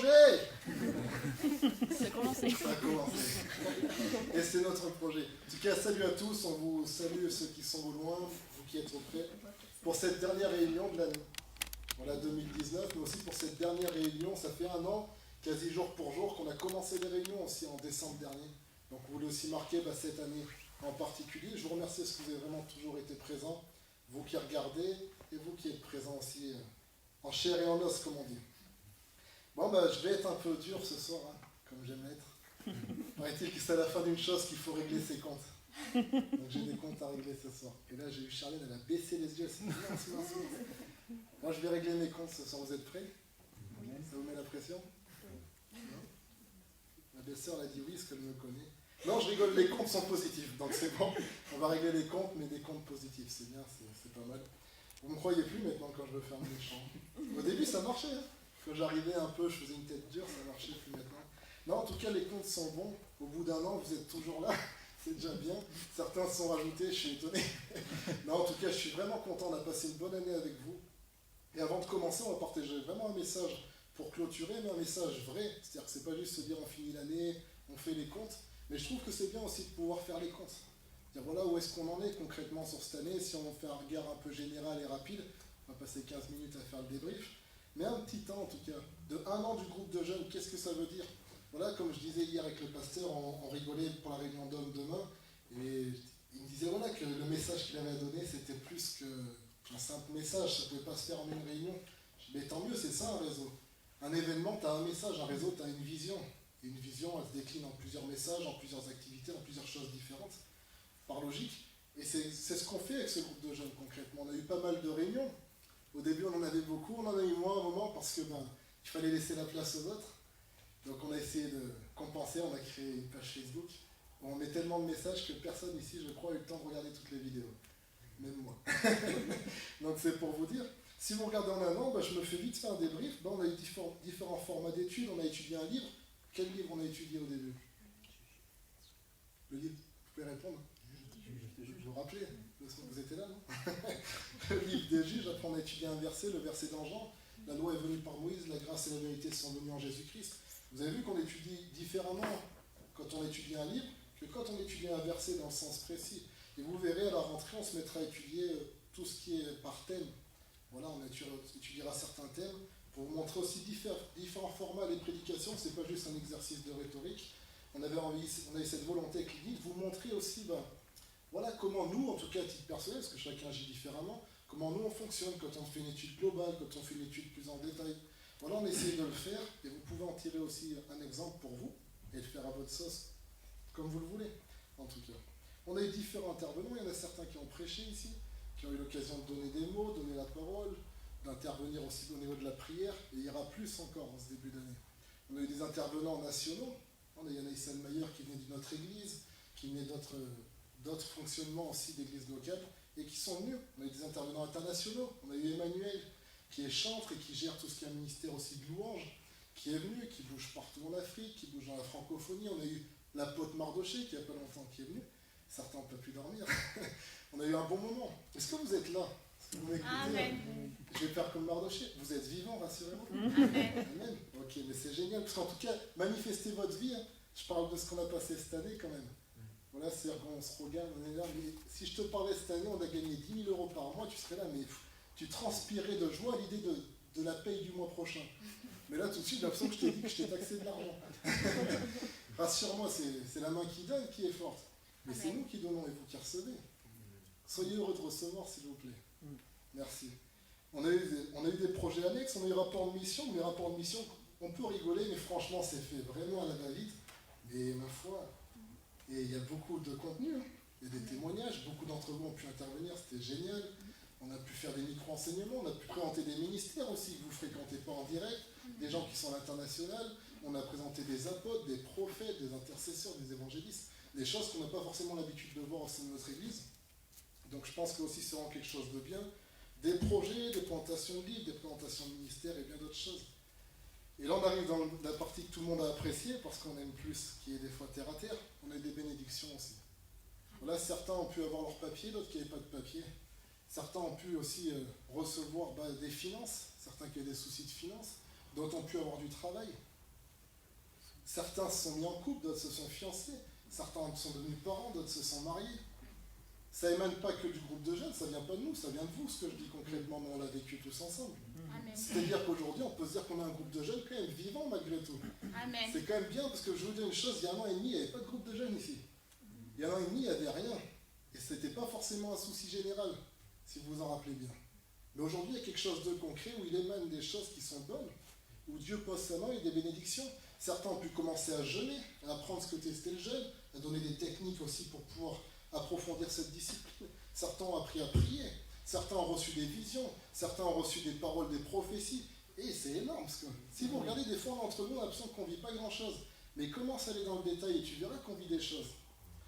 projet. Ça a commencé. Ça a commencé. Et c'est notre projet. En tout cas, salut à tous. On vous salue ceux qui sont au loin, vous qui êtes auprès, pour cette dernière réunion de l'année. Voilà 2019, mais aussi pour cette dernière réunion. Ça fait 1 an, quasi jour pour jour, qu'on a commencé les réunions aussi en décembre dernier. Donc on voulait aussi marquer cette année en particulier. Je vous remercie parce que vous avez vraiment toujours été présents, vous qui regardez et vous qui êtes présents aussi en chair et en os, comme on dit. Bon, je vais être un peu dur ce soir, hein, comme j'aime l'être. Paraît-il que c'est à la fin d'une chose qu'il faut régler ses comptes. Donc j'ai des comptes à régler ce soir. Et là, j'ai eu Charlène, elle a baissé les yeux. Elle s'est dit, mince. Moi, je vais régler mes comptes ce soir. Vous êtes prêts? Ça vous met la pression? Non? Ma belle-sœur, elle a dit oui, parce qu'elle me connaît. Non, je rigole, les comptes sont positifs. Donc c'est bon, on va régler les comptes, mais des comptes positifs. C'est bien, c'est pas mal. Vous ne me croyez plus maintenant quand je veux faire mes champs. Au début, ça marchait. Hein. Quand j'arrivais un peu, je faisais une tête dure, ça marchait plus maintenant. Non, en tout cas, les comptes sont bons. Au bout d'1 an, vous êtes toujours là. C'est déjà bien. Certains se sont rajoutés, je suis étonné. Non, en tout cas, je suis vraiment content. On a passé une bonne année avec vous. Et avant de commencer, on va partager vraiment un message pour clôturer, mais un message vrai. C'est-à-dire que c'est pas juste se dire on finit l'année, on fait les comptes. Mais je trouve que c'est bien aussi de pouvoir faire les comptes. Dire voilà où est-ce qu'on en est concrètement sur cette année. Si on fait un regard un peu général et rapide, on va passer 15 minutes à faire le débrief. Mais un petit temps en tout cas, de 1 an du groupe de jeunes, qu'est-ce que ça veut dire? Voilà, comme je disais hier avec le pasteur, on rigolait pour la réunion d'hommes demain, et il me disait voilà que le message qu'il avait à donner, c'était plus qu'un simple message, ça ne pouvait pas se faire en une réunion. Je dis, mais tant mieux, c'est ça un réseau. Un événement, tu as un message, un réseau, tu as une vision. Et une vision, elle se décline en plusieurs messages, en plusieurs activités, en plusieurs choses différentes, par logique. Et c'est ce qu'on fait avec ce groupe de jeunes concrètement. On a eu pas mal de réunions. Au début, on en avait beaucoup, on en a eu moins à un moment parce que il fallait laisser la place aux autres. Donc on a essayé de compenser, on a créé une page Facebook. On met tellement de messages que personne ici, je crois, a eu le temps de regarder toutes les vidéos. Même moi. Donc c'est pour vous dire. Si vous regardez en 1 an, je me fais vite faire un débrief. On a eu différents formats d'études, on a étudié un livre. Quel livre on a étudié au début? Le livre, vous pouvez répondre? Vous vous rappelez? Vous étiez là, non? Le livre des juges, après on a étudié un verset, le verset d'Enjean. La loi est venue par Moïse, la grâce et la vérité sont venues en Jésus-Christ. Vous avez vu qu'on étudie différemment quand on étudie un livre que quand on étudie un verset dans le sens précis. Et vous verrez, à la rentrée, on se mettra à étudier tout ce qui est par thème. Voilà, on étudiera certains thèmes pour vous montrer aussi différents formats. Les prédications, c'est pas juste un exercice de rhétorique. On a eu cette volonté avec l'idée de vous montrer aussi voilà comment nous, en tout cas à titre personnel, parce que chacun agit différemment, comment nous on fonctionne quand on fait une étude globale, quand on fait une étude plus en détail. Voilà, on essaie de le faire et vous pouvez en tirer aussi un exemple pour vous et le faire à votre sauce, comme vous le voulez, en tout cas. On a eu différents intervenants, il y en a certains qui ont prêché ici, qui ont eu l'occasion de donner des mots, donner la parole, d'intervenir aussi au niveau de la prière, et il y aura plus encore en ce début d'année. On a eu des intervenants nationaux, on a Yanaïs Selmayer qui venait d'une autre église, qui venait d'autres fonctionnements aussi d'églises locales, et qui sont venus. On a eu des intervenants internationaux, on a eu Emmanuel, qui est chantre et qui gère tout ce qui est un ministère aussi de louange, qui est venu, qui bouge partout en Afrique, qui bouge dans la francophonie. On a eu l'apôtre Mardoché, qui il n'y a pas longtemps, qui est venu. Certains n'ont pas pu dormir. On a eu un bon moment. Est-ce que vous êtes là? Est-ce que vous m'écoutez? Amen. Je vais faire comme Mardoché. Vous êtes vivant, rassurez-vous. Amen. Amen. Ok, mais c'est génial, parce qu'en tout cas, manifestez votre vie. Hein. Je parle de ce qu'on a passé cette année quand même. Voilà, c'est-à-dire qu'on se regarde, on est là, mais si je te parlais cette année, on a gagné 10 000 € par mois, tu serais là, mais tu transpirais de joie à l'idée de la paye du mois prochain. Mais là, tout de suite, j'ai l'impression que je t'ai dit que je t'ai taxé de l'argent. Rassure-moi, c'est la main qui donne qui est forte. Mais c'est nous qui donnons et vous qui recevez. Soyez heureux de recevoir, s'il vous plaît. Merci. On a eu des projets annexes, on a eu rapports de mission, mais rapports de mission, on peut rigoler, mais franchement, c'est fait vraiment à la va-vite. Mais ma foi, et il y a beaucoup de contenu, hein. Il y a des témoignages, beaucoup d'entre vous ont pu intervenir, c'était génial. On a pu faire des micro-enseignements, on a pu présenter des ministères aussi que vous ne fréquentez pas en direct, des gens qui sont à l'international, on a présenté des apôtres, des prophètes, des intercesseurs, des évangélistes, des choses qu'on n'a pas forcément l'habitude de voir au sein de notre église. Donc je pense que aussi c'est vraiment quelque chose de bien. Des projets, des présentations de livres, des présentations de ministères et bien d'autres choses. Et là on arrive dans la partie que tout le monde a appréciée parce qu'on aime plus, qui est des fois terre à terre. On a eu des bénédictions aussi. Voilà, certains ont pu avoir leur papier, d'autres qui n'avaient pas de papier. Certains ont pu aussi recevoir des finances, certains qui avaient des soucis de finances, d'autres ont pu avoir du travail. Certains se sont mis en couple, d'autres se sont fiancés. Certains sont devenus parents, d'autres se sont mariés. Ça émane pas que du groupe de jeunes, ça vient pas de nous, ça vient de vous, ce que je dis concrètement, mais on l'a vécu tous ensemble. Amen. C'est-à-dire qu'aujourd'hui, on peut se dire qu'on a un groupe de jeunes quand même vivant malgré tout. Amen. C'est quand même bien, parce que je vous dis une chose, il y a 1 an et demi, il n'y avait pas de groupe de jeunes ici. Il y a 1 an et demi, il n'y avait rien. Et ce n'était pas forcément un souci général, si vous vous en rappelez bien. Mais aujourd'hui, il y a quelque chose de concret où il émane des choses qui sont bonnes, où Dieu pose sa main et des bénédictions. Certains ont pu commencer à jeûner, à apprendre ce que c'était le jeûne, à donner des techniques aussi pour pouvoir approfondir cette discipline. Certains ont appris à prier, certains ont reçu des visions, certains ont reçu des paroles, des prophéties. Et c'est énorme, parce que si vous regardez des fois entre nous, on a l'impression qu'on ne vit pas grand-chose. Mais commence à aller dans le détail et tu verras qu'on vit des choses,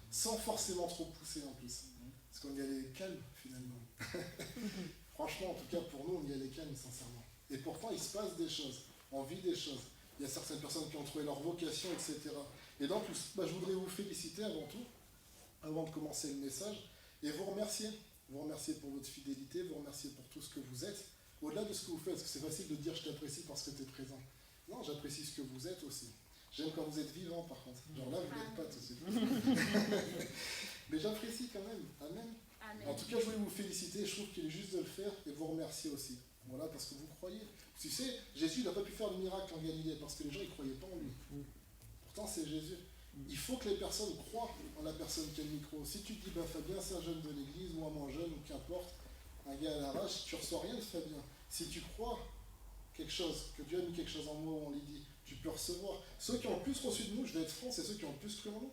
sans forcément trop pousser en plus. Parce qu'on y allait calme, finalement. Franchement, en tout cas, pour nous, on y allait calme, sincèrement. Et pourtant, il se passe des choses, on vit des choses. Il y a certaines personnes qui ont trouvé leur vocation, etc. Et donc, je voudrais vous féliciter avant tout, avant de commencer le message, et vous remercier. Vous remercier pour votre fidélité, vous remercier pour tout ce que vous êtes. Au-delà de ce que vous faites, parce que c'est facile de dire je t'apprécie parce que tu es présent. Non, j'apprécie ce que vous êtes aussi. J'aime quand vous êtes vivant, par contre. Genre là, vous n'êtes pas tout de suite. Mais j'apprécie quand même. Amen. Amen. En tout cas, je voulais vous féliciter. Je trouve qu'il est juste de le faire et vous remercier aussi. Voilà, parce que vous croyez. Tu sais, Jésus n'a pas pu faire de miracle en Galilée parce que les gens ne croyaient pas en lui. Pourtant, c'est Jésus. Il faut que les personnes croient en la personne qui a le micro. Si tu te dis, ben Fabien, c'est un jeune de l'église, moi, mon jeune, ou qu'importe, un gars à l'arrache, tu ne reçois rien de Fabien. Si tu crois quelque chose, que Dieu a mis quelque chose en moi, on lui dit, tu peux recevoir. Ceux qui ont le plus reçu de nous, je vais être franc, c'est ceux qui ont le plus cru en nous.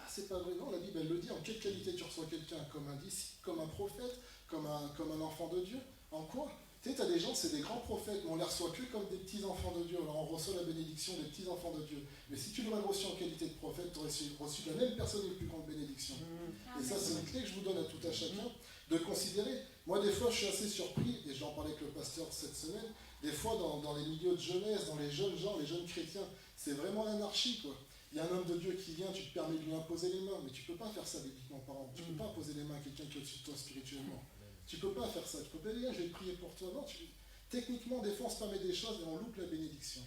C'est pas vrai, non, la Bible, elle le dit, en quelle qualité tu reçois quelqu'un? Comme un disciple, comme un prophète, comme un enfant de Dieu? En quoi? Tu sais, tu as des gens, c'est des grands prophètes, mais on les reçoit que comme des petits enfants de Dieu. Alors on reçoit la bénédiction des petits enfants de Dieu. Mais si tu l'aurais reçu en qualité de prophète, tu aurais reçu de la même personne une plus grande bénédiction. Et ça, c'est une clé que je vous donne à tout à chacun, de considérer. Moi, des fois, je suis assez surpris, et j'en parlais avec le pasteur cette semaine, des fois, dans les milieux de jeunesse, dans les jeunes gens, les jeunes chrétiens, c'est vraiment l'anarchie, quoi. Il y a un homme de Dieu qui vient, tu te permets de lui imposer les mains, mais tu ne peux pas faire ça bibliquement parlant. Tu ne peux pas imposer les mains à quelqu'un qui est au-dessus de toi spirituellement. Tu ne peux pas faire ça. Tu peux pas dire, je vais prier pour toi. Non, techniquement, des fois, on se permet des choses et on loupe la bénédiction.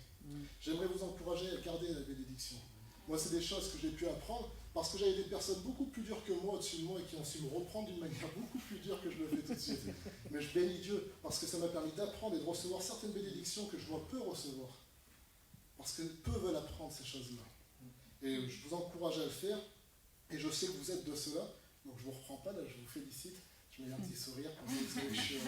J'aimerais vous encourager à garder la bénédiction. Moi, c'est des choses que j'ai pu apprendre parce que j'avais des personnes beaucoup plus dures que moi au-dessus de moi et qui ont su me reprendre d'une manière beaucoup plus dure que je le fais tout de suite. Mais je bénis Dieu parce que ça m'a permis d'apprendre et de recevoir certaines bénédictions que je vois peu recevoir. Parce que peu veulent apprendre ces choses-là. Et je vous encourage à le faire. Et je sais que vous êtes de ceux-là. Donc je ne vous reprends pas, là, je vous félicite. Je mets un petit sourire pour que vous soyez sûr.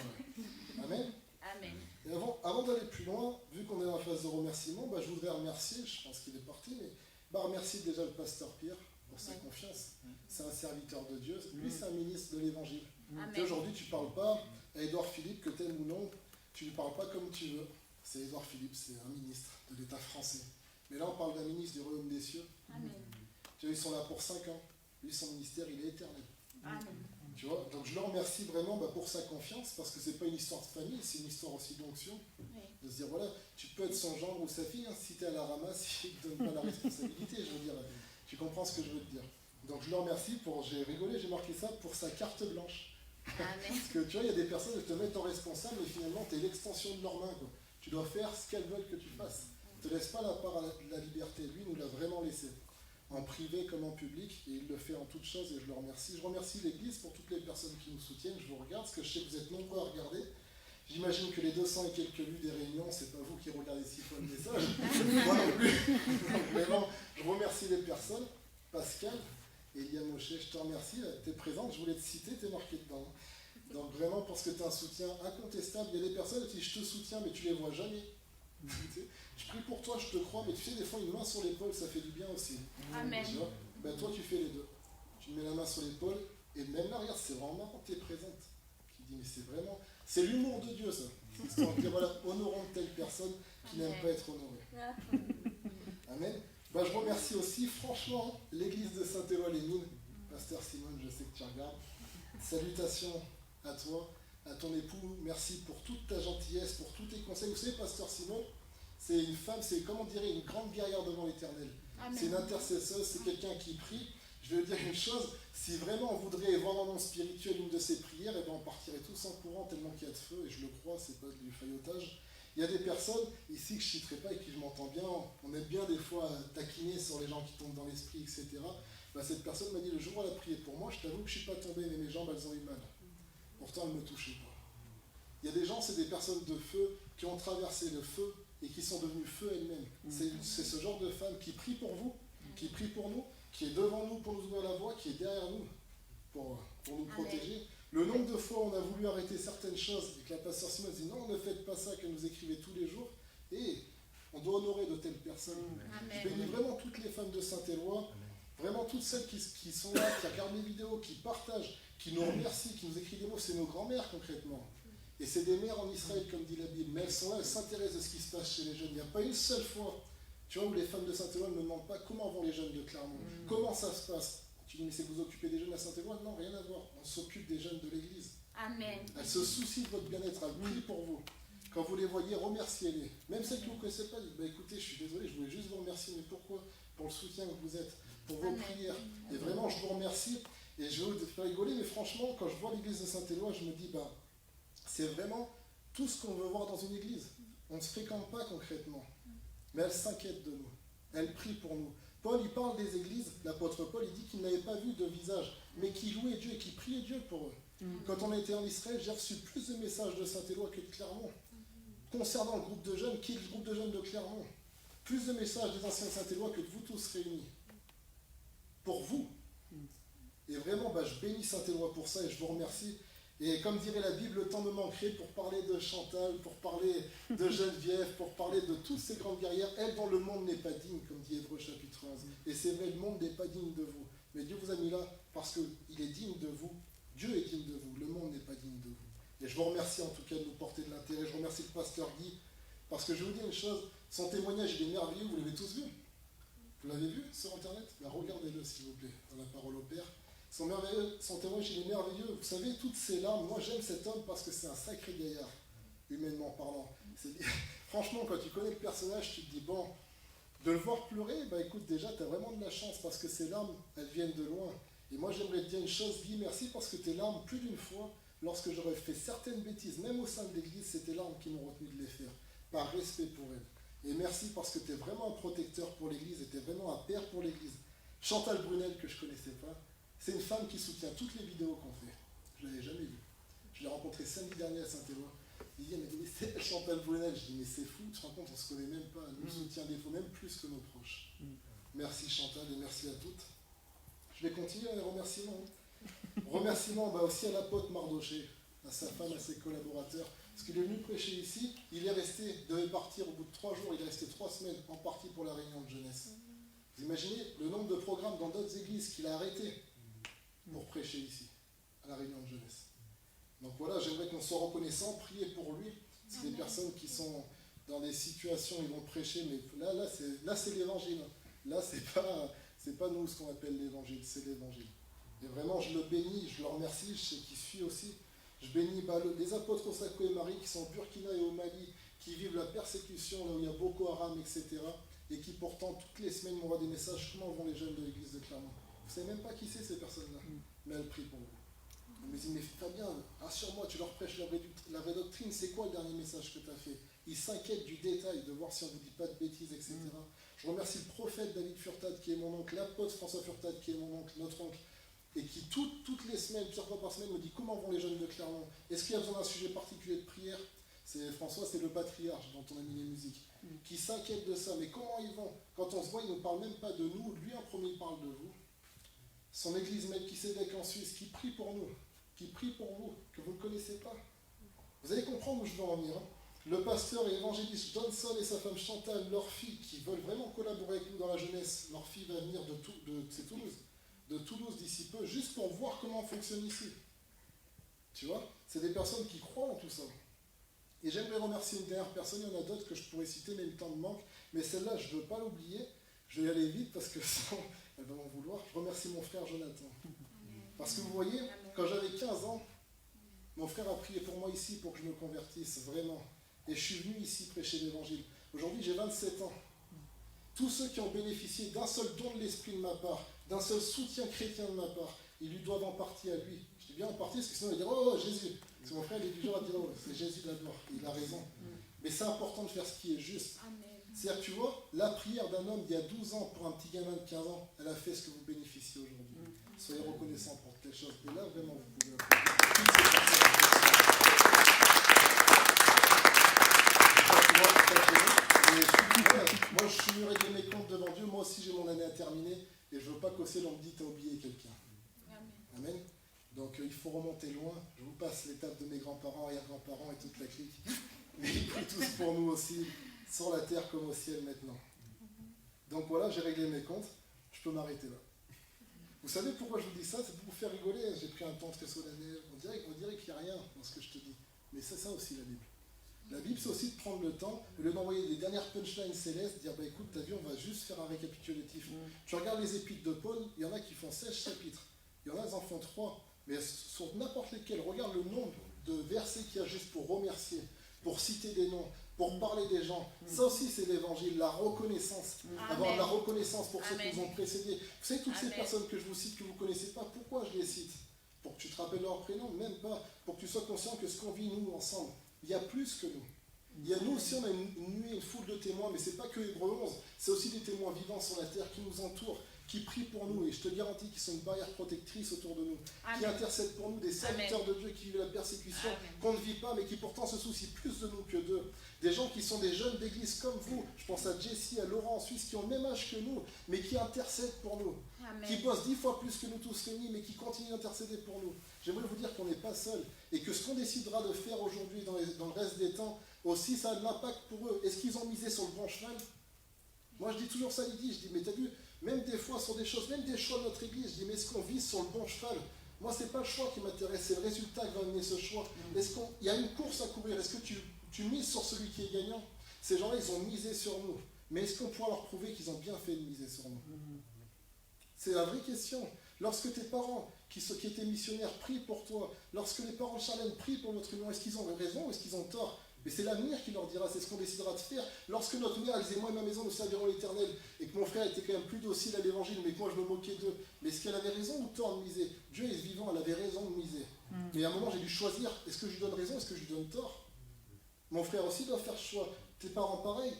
Amen. Amen. Et avant d'aller plus loin, vu qu'on est dans la phase de remerciement, je voudrais remercier, je pense qu'il est parti, mais remercier déjà le pasteur Pierre pour sa confiance. C'est un serviteur de Dieu. Lui, c'est un ministre de l'Évangile. Aujourd'hui, tu ne parles pas à Édouard Philippe, que tu aimes ou non, tu ne lui parles pas comme tu veux. C'est Édouard Philippe, c'est un ministre de l'État français. Mais là, on parle d'un ministre du royaume des cieux. Amen. Tu vois, ils sont là pour 5 ans. Lui, son ministère, il est éternel. Amen. Tu vois, donc je le remercie vraiment pour sa confiance, parce que c'est pas une histoire de famille, c'est une histoire aussi d'onction. Oui. De se dire, voilà, tu peux être son gendre ou sa fille, hein, si tu es à la ramasse, il ne te donne pas la responsabilité, je veux dire. Tu comprends ce que je veux te dire. Donc je le remercie j'ai rigolé, j'ai marqué ça, pour sa carte blanche. Amen. Parce que tu vois, il y a des personnes qui te mettent en responsable et finalement, tu es l'extension de leurs mains, quoi. Tu dois faire ce qu'elles veulent que tu fasses. Ne te laisse pas la part à la liberté. Lui nous l'a vraiment laissé. En privé comme en public, et il le fait en toutes choses, et je le remercie. Je remercie l'Église pour toutes les personnes qui nous soutiennent. Je vous regarde, parce que je sais que vous êtes nombreux à regarder. J'imagine que les 200 et quelques vues des réunions, c'est pas vous qui regardez 6 fois le message. Moi non plus. Donc vraiment, je remercie les personnes. Pascal, Elia Moshe, je te remercie. Tu es présente, je voulais te citer, tu es marqué dedans. Donc vraiment, parce que tu as un soutien incontestable. Il y a des personnes qui disent je te soutiens, mais tu les vois jamais. Je prie pour toi, je te crois, mais tu sais, des fois, une main sur l'épaule, ça fait du bien aussi. Amen. Tu vois, toi, tu fais les deux. Tu mets la main sur l'épaule, et même là, regarde, c'est vraiment marrant, tu es présente. Qui dit, mais c'est vraiment... C'est l'humour de Dieu, ça. C'est en dire, voilà, honorons telle personne qui n'aime pas être honorée. Amen. Je remercie aussi, franchement, l'église de Saint-Éloi-les-Mines. Pasteur Simone, je sais que tu regardes. Salutations à toi, à ton époux. Merci pour toute ta gentillesse, pour tous tes conseils. Vous savez, Pasteur Simone, c'est une femme, c'est, comme on dirait, une grande guerrière devant l'Éternel. C'est une intercesseuse, c'est quelqu'un qui prie. Je vais dire une chose, si vraiment on voudrait voir dans le monde spirituel une de ses prières, et on partirait tous en courant tellement qu'il y a de feu, et je le crois, c'est pas du faillotage. Il y a des personnes ici que je ne citerai pas et qui je m'entends bien, on aime bien des fois taquiner sur les gens qui tombent dans l'esprit, etc. Bah, cette personne m'a dit, le jour où elle a prié pour moi, je t'avoue que je ne suis pas tombé, mais mes jambes, elles ont eu mal. Pourtant, elles ne me touchaient pas. Il y a des gens, c'est des personnes de feu qui ont traversé le feu et qui sont devenues feu elles-mêmes. C'est ce genre de femme qui prie pour vous, qui prie pour nous, qui est devant nous pour nous ouvrir la voie, qui est derrière nous pour nous protéger. Le nombre de fois où on a voulu arrêter certaines choses et que la pasteur Simon dit non, ne faites pas ça, qu'elle nous écrivait tous les jours, et on doit honorer de telles personnes. Je bénis vraiment toutes les femmes de Saint-Éloi, vraiment toutes celles qui sont là, qui regardent les vidéos, qui partagent, qui nous remercient, qui nous écrivent des mots, c'est nos grands-mères concrètement. Et c'est des mères en Israël, comme dit la Bible, mais elles sont là, elles s'intéressent de ce qui se passe chez les jeunes. Il n'y a pas une seule fois, tu vois, où les femmes de Saint-Éloi ne me demandent pas comment vont les jeunes de Clermont, comment ça se passe. Tu dis, mais c'est que vous occupez des jeunes à Saint-Éloi? Non, rien à voir. On s'occupe des jeunes de l'église. Amen. Elles se soucient de votre bien-être, elles prient pour vous. Quand vous les voyez, remerciez-les. Même celles que vous ne connaissez pas, dites, bah, écoutez, je suis désolé, je voulais juste vous remercier, mais pourquoi? Pour le soutien que vous êtes, pour vos prières. Et vraiment, je vous remercie. Et je vais vous faire rigoler, mais franchement, quand je vois l'église de Saint-Éloi, je me dis, bah, c'est vraiment tout ce qu'on veut voir dans une église. On ne se fréquente pas concrètement, mais elle s'inquiète de nous. Elle prie pour nous. Paul, il parle des églises, l'apôtre Paul, il dit qu'il n'avait pas vu de visage, mais qui louait Dieu et qui priait Dieu pour eux. Quand on a été en Israël, j'ai reçu plus de messages de Saint-Éloi que de Clermont. Concernant le groupe de jeunes, qui est le groupe de jeunes de Clermont? Plus de messages des anciens Saint-Éloi que de vous tous réunis. Pour vous. Et vraiment, bah, je bénis Saint-Éloi pour ça et je vous remercie. Et comme dirait la Bible, le temps me manquerait pour parler de Chantal, pour parler de Geneviève, pour parler de toutes ces grandes guerrières, elles dont le monde n'est pas digne, comme dit Hébreux chapitre 11. Et c'est vrai, le monde n'est pas digne de vous. Mais Dieu vous a mis là parce qu'il est digne de vous. Dieu est digne de vous. Le monde n'est pas digne de vous. Et je vous remercie en tout cas de nous porter de l'intérêt. Je remercie le pasteur Guy. Parce que je vais vous dire une chose, son témoignage il est merveilleux, vous l'avez tous vu. Vous l'avez vu sur Internet? Ben, regardez-le s'il vous plaît, dans la parole au Père. Son témoignage, il est merveilleux. Vous savez, toutes ces larmes, moi j'aime cet homme parce que c'est un sacré gaillard, humainement parlant. Franchement, quand tu connais le personnage, tu te dis, bon, de le voir pleurer, bah écoute, déjà, tu as vraiment de la chance parce que ces larmes, elles viennent de loin. Et moi, j'aimerais te dire une chose, Guy, merci parce que tes larmes, plus d'une fois, lorsque j'aurais fait certaines bêtises, même au sein de l'église, c'est tes larmes qui m'ont retenu de les faire, par respect pour elles. Et merci parce que tu es vraiment un protecteur pour l'église et tu es vraiment un père pour l'église. Chantal Brunel, que je ne connaissais pas, c'est une femme qui soutient toutes les vidéos qu'on fait. Je ne l'avais jamais vue. Je l'ai rencontrée samedi dernier à Saint-Éloi. Il dit, mais c'est Chantal Brunel. Je dis, mais c'est fou, tu te rends compte, on ne se connaît même pas. Elle nous soutient des fois, même plus que nos proches. Merci Chantal et merci à toutes. Je vais continuer les remerciements. Remerciements bah, aussi à l'apôtre Mardoché, à sa femme, à ses collaborateurs. Parce qu'il est venu prêcher ici, il est resté, devait partir au bout de 3 jours, il est resté 3 semaines en partie pour la réunion de jeunesse. Vous imaginez le nombre de programmes dans d'autres églises qu'il a arrêté pour prêcher ici, à la réunion de jeunesse. Donc voilà, j'aimerais qu'on soit reconnaissant, prier pour lui. C'est des personnes qui sont dans des situations, ils vont prêcher, mais là c'est l'évangile. Là, c'est pas nous ce qu'on appelle l'évangile, c'est l'évangile. Et vraiment, je le bénis, je le remercie, je sais qu'il suit aussi. Je bénis les apôtres Osako et Marie qui sont au Burkina et au Mali, qui vivent la persécution, là où il y a Boko Haram, etc. Et qui pourtant, toutes les semaines, m'envoient des messages, comment vont les jeunes de l'église de Clermont. Vous ne savez même pas qui c'est ces personnes-là, mais elles prient pour vous. Ils me disent, mais Fabien, rassure-moi, tu leur prêches la vraie doctrine, c'est quoi le dernier message que tu as fait? Ils s'inquiètent du détail, de voir si on ne vous dit pas de bêtises, etc. Je remercie le prophète David Furtad, qui est mon oncle, l'apôtre François Furtad, qui est mon oncle, notre oncle, et qui toutes les semaines, plusieurs fois par semaine, me dit comment vont les jeunes de Clermont? Est-ce qu'il y a besoin d'un sujet particulier de prière? François, c'est le patriarche dont on a mis les musiques, qui s'inquiète de ça. Mais comment ils vont? Quand on se voit, il ne nous parle même pas de nous. Lui, en premier, il parle de vous. Son église Melchisédek en Suisse, qui prie pour nous, qui prie pour vous, que vous ne connaissez pas. Vous allez comprendre où je veux en venir. Hein. Le pasteur et évangéliste Johnson et sa femme Chantal, leur fille, qui veulent vraiment collaborer avec nous dans la jeunesse, leur fille va venir c'est Toulouse, de Toulouse d'ici peu, juste pour voir comment on fonctionne ici. Tu vois, c'est des personnes qui croient en tout ça. Et j'aimerais remercier une dernière personne, il y en a d'autres que je pourrais citer, mais le temps me manque. Mais celle-là, je ne veux pas l'oublier. Je vais y aller vite parce que sinon, elle va m'en vouloir. Je remercie mon frère Jonathan. Parce que vous voyez, quand j'avais 15 ans, mon frère a prié pour moi ici pour que je me convertisse, vraiment. Et je suis venu ici prêcher l'évangile. Aujourd'hui, j'ai 27 ans. Tous ceux qui ont bénéficié d'un seul don de l'esprit de ma part, d'un seul soutien chrétien de ma part, ils lui doivent en partie à lui. Je dis bien en partie, parce que sinon il va dire « Oh, Jésus !» Parce que mon frère, il est du genre à dire « Oh, c'est Jésus d'abord. » Il a raison. Mais c'est important de faire ce qui est juste. Amen. C'est-à-dire, tu vois, la prière d'un homme d'il y a 12 ans pour un petit gamin de 15 ans, elle a fait ce que vous bénéficiez aujourd'hui. Soyez reconnaissants pour quelque chose. Et là, vraiment, vous pouvez applaudir toutes ces personnes. Moi, je suis mûr et régler mes comptes devant Dieu. Moi aussi, j'ai mon année à terminer. Et je ne veux pas qu'au ciel, on me dise, t'as oublié quelqu'un. Amen. Donc, il faut remonter loin. Je vous passe l'étape de mes grands-parents, arrière-grands-parents et toute la clique. Mais ils prient tous pour nous aussi, sur la terre comme au ciel maintenant. Donc voilà, j'ai réglé mes comptes. Je peux m'arrêter là. Vous savez pourquoi je vous dis ça? C'est pour vous faire rigoler. J'ai pris un temps très solennel. On dirait qu'il n'y a rien dans ce que je te dis. Mais c'est ça aussi la Bible. La Bible, c'est aussi de prendre le temps, au lieu d'envoyer des dernières punchlines célestes, dire, bah écoute, t'as vu, on va juste faire un récapitulatif. Tu regardes les épîtres de Paul, il y en a qui font 16 chapitres. Il y en a qui en font 3. Mais sur n'importe lesquels, regarde le nombre de versets qu'il y a juste pour remercier, pour citer des noms, pour parler des gens. Ça aussi, c'est l'évangile, la reconnaissance. Avoir de la reconnaissance pour ceux qui nous ont précédés. Vous savez, toutes ces personnes que je vous cite, que vous ne connaissez pas, pourquoi je les cite? Pour que tu te rappelles leur prénom? Même pas. Pour que tu sois conscient que ce qu'on vit, nous, ensemble, il y a plus que nous. Il y a nous aussi, on a une foule de témoins, mais ce n'est pas que Hébreux 11, c'est aussi des témoins vivants sur la terre qui nous entourent, qui prient pour nous, et je te garantis qu'ils sont une barrière protectrice autour de nous, qui intercèdent pour nous, des serviteurs de Dieu qui vivent la persécution, qu'on ne vit pas, mais qui pourtant se soucient plus de nous que d'eux. Des gens qui sont des jeunes d'église comme vous, je pense à Jessie, à Laurent en Suisse, qui ont le même âge que nous, mais qui intercèdent pour nous, qui bossent 10 fois plus que nous tous réunis, mais qui continuent d'intercéder pour nous. J'aimerais vous dire qu'on n'est pas seul, et que ce qu'on décidera de faire aujourd'hui dans le reste des temps, aussi ça a de l'impact pour eux. Est-ce qu'ils ont misé sur le bon cheval? Moi je dis toujours ça, Lydie, je dis, mais t'as vu, même des fois sur des choses, même des choix de notre église, je dis, mais est-ce qu'on vise sur le bon cheval? Moi c'est pas le choix qui m'intéresse, c'est le résultat qui va amener ce choix. Est-ce qu'il y a une course à courir? Est-ce que tu mises sur celui qui est gagnant? Ces gens-là, ils ont misé sur nous. Mais est-ce qu'on pourra leur prouver qu'ils ont bien fait de miser sur nous? C'est la vraie question. Lorsque tes parents, qui étaient missionnaires, prient pour toi, lorsque les parents de Charlène prient pour notre union, est-ce qu'ils ont raison ou est-ce qu'ils ont tort? Mais c'est l'avenir qui leur dira, c'est ce qu'on décidera de faire. Lorsque notre mère disait, moi et ma maison, nous servirons l'Éternel, et que mon frère était quand même plus docile à l'évangile, mais que moi je me moquais d'eux, mais est-ce qu'elle avait raison ou tort de miser? Dieu est vivant, elle avait raison de miser. Mais à un moment, j'ai dû choisir, est-ce que je lui donne raison, est-ce que je lui donne tort? Mon frère aussi doit faire ce choix. Tes parents pareil.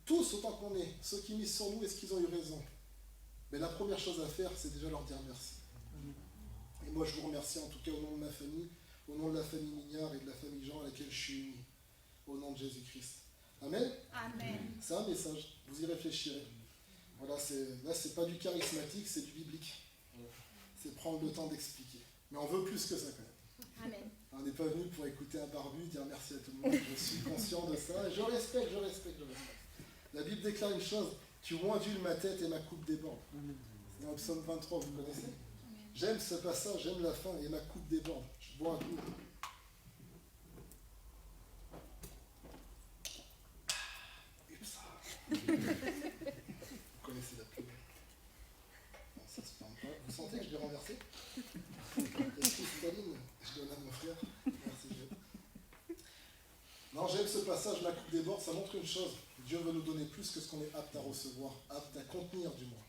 Tous autant qu'on est, ceux qui misent sur nous, est-ce qu'ils ont eu raison? Mais la première chose à faire, c'est déjà leur dire merci. Et moi, je vous remercie en tout cas au nom de ma famille, au nom de la famille Mignard et de la famille Jean à laquelle je suis uni. Au nom de Jésus-Christ. Amen. Amen. C'est un message, vous y réfléchirez. Voilà, là, c'est pas du charismatique, c'est du biblique. C'est prendre le temps d'expliquer. Mais on veut plus que ça quand même. Amen. On n'est pas venu pour écouter un barbu, dire merci à tout le monde. Je suis conscient de ça. Je respecte. La Bible déclare une chose, tu ondules ma tête et ma coupe déborde. C'est dans le psaume 23, vous connaissez? J'aime ce passage, j'aime la fin et ma coupe déborde. Je bois un coup. Vous connaissez la pub. Non, ça se ferme pas. Vous sentez que je l'ai renversé? Est-ce que Staline, je donne à mon frère? Merci Dieu. Non, j'aime ce passage, la coupe déborde, ça montre une chose. Dieu veut nous donner plus que ce qu'on est apte à recevoir, apte à contenir du moins.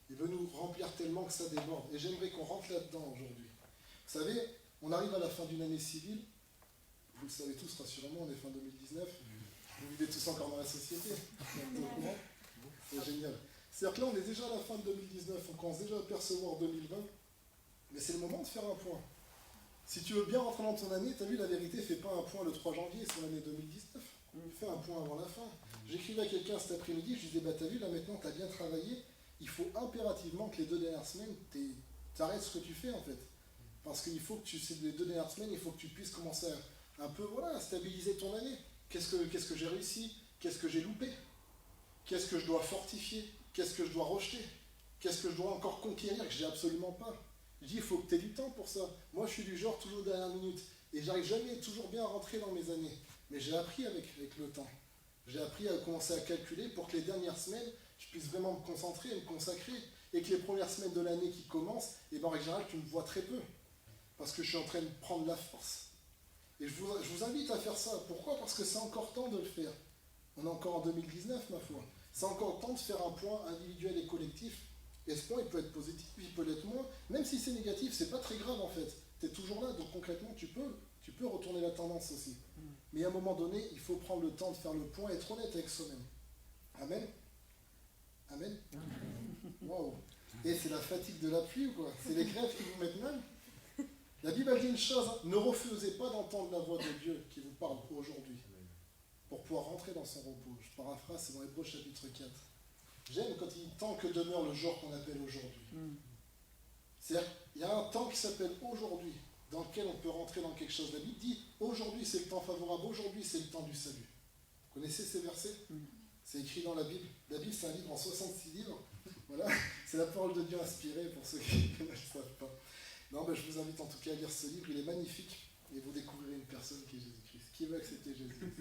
Il veut nous remplir tellement que ça déborde. Et j'aimerais qu'on rentre là-dedans aujourd'hui. Vous savez, on arrive à la fin d'une année civile. Vous le savez tous, rassurez-moi, on est fin 2019. Vous vivez tous encore dans la société. C'est génial. C'est-à-dire que là, on est déjà à la fin de 2019. On commence déjà à percevoir 2020. Mais c'est le moment de faire un point. Si tu veux bien rentrer dans ton année, tu as vu, la vérité, fais pas un point le 3 janvier sur l'année 2019. Fais un point avant la fin. J'écrivais à quelqu'un cet après-midi, je lui disais, bah t'as vu, là maintenant, tu as bien travaillé. Il faut impérativement que les 2 dernières semaines, tu arrêtes ce que tu fais en fait. Parce qu'il faut que les 2 dernières semaines, il faut que tu puisses commencer à un peu, voilà, à stabiliser ton année. Qu'est-ce que j'ai réussi? Qu'est-ce que j'ai loupé? Qu'est-ce que je dois fortifier? Qu'est-ce que je dois rejeter? Qu'est-ce que je dois encore conquérir que je n'ai absolument pas? Je dis, il faut que tu aies du temps pour ça. Moi, je suis du genre toujours dernière minute. Et j'arrive jamais toujours bien à rentrer dans mes années. Mais j'ai appris avec le temps. J'ai appris à commencer à calculer pour que les dernières semaines, je puisse vraiment me concentrer et me consacrer. Et que les premières semaines de l'année qui commencent, et ben en général, tu me vois très peu. Parce que je suis en train de prendre la force. Et je vous invite à faire ça. Pourquoi? Parce que c'est encore temps de le faire. On est encore en 2019, ma foi. C'est encore temps de faire un point individuel et collectif. Et ce point, il peut être positif, il peut l'être moins. Même si c'est négatif, c'est pas très grave en fait. Tu es toujours là, donc concrètement, tu peux retourner la tendance aussi. Mais à un moment donné, il faut prendre le temps de faire le point et être honnête avec soi-même. Amen. Amen. Waouh. Et c'est la fatigue de la pluie ou quoi? C'est les grèves qui vous mettent mal? La Bible dit une chose, hein, ne refusez pas d'entendre la voix de Dieu qui vous parle aujourd'hui pour pouvoir rentrer dans son repos. Je paraphrase, c'est dans Hébreux chapitre 4. J'aime quand il dit tant que demeure le jour qu'on appelle aujourd'hui. C'est-à-dire, il y a un temps qui s'appelle aujourd'hui, dans lequel on peut rentrer dans quelque chose. La Bible dit aujourd'hui c'est le temps favorable, aujourd'hui c'est le temps du salut. Vous connaissez ces versets? C'est écrit dans la Bible. La Bible, c'est un livre en 66 livres. Voilà, c'est la parole de Dieu inspirée pour ceux qui ne le savent pas. Non, mais je vous invite en tout cas à lire ce livre, il est magnifique et vous découvrirez une personne qui est Jésus-Christ. Qui veut accepter Jésus?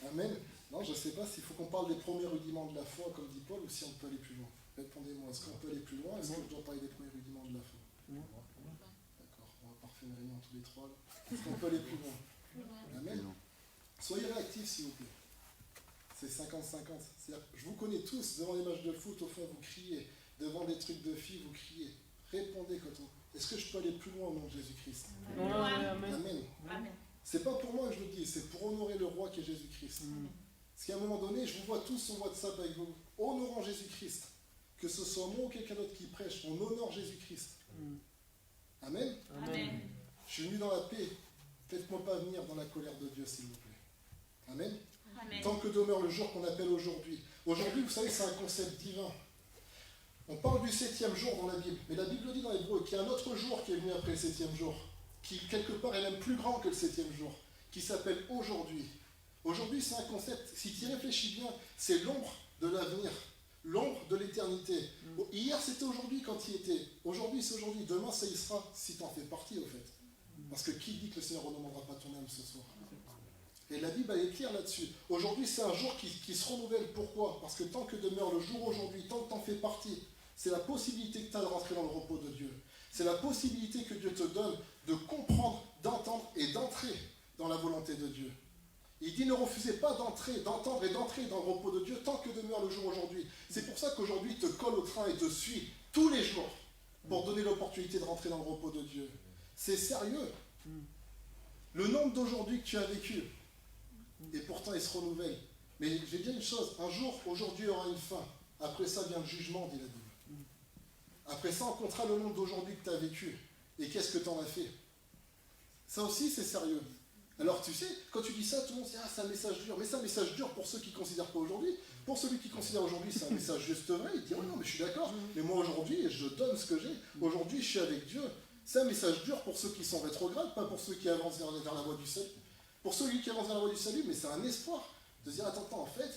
Amen. Non, je ne sais pas s'il faut qu'on parle des premiers rudiments de la foi, comme dit Paul, ou si on peut aller plus loin. Répondez-moi, est-ce qu'on peut aller plus loin? Est-ce qu'on doit parler des premiers rudiments de la foi? D'accord, on va parfaire une réunion tous les trois. Est-ce qu'on peut aller plus loin? Amen. Soyez réactifs, s'il vous plaît. C'est 50-50. C'est-à-dire, je vous connais tous, devant les matchs de foot, au fond, vous criez. Devant des trucs de filles, vous criez. Répondez quand on... Est-ce que je peux aller plus loin au nom de Jésus-Christ? Amen. Amen. Amen. C'est pas pour moi que je le dis, c'est pour honorer le roi qui est Jésus-Christ. Parce qu'à un moment donné, je vous vois tous sur WhatsApp avec vous, honorant Jésus-Christ. Que ce soit moi ou quelqu'un d'autre qui prêche, on honore Jésus-Christ. Amen. Amen. Je suis venu dans la paix. Faites-moi pas venir dans la colère de Dieu, s'il vous plaît. Amen. Amen. Tant que demeure le jour qu'on appelle aujourd'hui. Aujourd'hui, vous savez, c'est un concept divin. On parle du 7e jour dans la Bible, mais la Bible dit dans l'Hébreu qu'il y a un autre jour qui est venu après le 7e jour, qui quelque part est même plus grand que le 7e jour, qui s'appelle aujourd'hui. Aujourd'hui, c'est un concept, si tu y réfléchis bien, c'est l'ombre de l'avenir, l'ombre de l'éternité. Hier, c'était aujourd'hui quand il était. Aujourd'hui, c'est aujourd'hui. Demain, ça y sera, si tu en fais partie, au fait. Parce que qui dit que le Seigneur ne demandera pas ton âme ce soir? Et la Bible, elle est claire là-dessus. Aujourd'hui, c'est un jour qui se renouvelle. Pourquoi? Parce que tant que demeure le jour aujourd'hui, tant que tu en fais partie, c'est la possibilité que tu as de rentrer dans le repos de Dieu. C'est la possibilité que Dieu te donne de comprendre, d'entendre et d'entrer dans la volonté de Dieu. Il dit ne refusez pas d'entrer, d'entendre et d'entrer dans le repos de Dieu tant que demeure le jour aujourd'hui. C'est pour ça qu'aujourd'hui, il te colle au train et te suit tous les jours pour donner l'opportunité de rentrer dans le repos de Dieu. C'est sérieux. Le nombre d'aujourd'hui que tu as vécu, et pourtant il se renouvelle. Mais j'ai dit une chose, un jour, aujourd'hui, il y aura une fin. Après ça vient le jugement, dit la Bible. Après ça, on comptera le nombre d'aujourd'hui que tu as vécu. Et qu'est-ce que tu en as fait? Ça aussi, c'est sérieux. Alors tu sais, quand tu dis ça, tout le monde dit « Ah, c'est un message dur ». Mais c'est un message dur pour ceux qui ne considèrent pas aujourd'hui. Pour celui qui considère aujourd'hui, c'est un message juste vrai. Il dit « Oh non, mais je suis d'accord. Mais moi, aujourd'hui, je donne ce que j'ai. Aujourd'hui, je suis avec Dieu. » C'est un message dur pour ceux qui sont rétrogrades, pas pour ceux qui avancent vers la voie du salut. Pour celui qui avance vers la voie du salut, mais c'est un espoir. De se dire « Attends, en fait,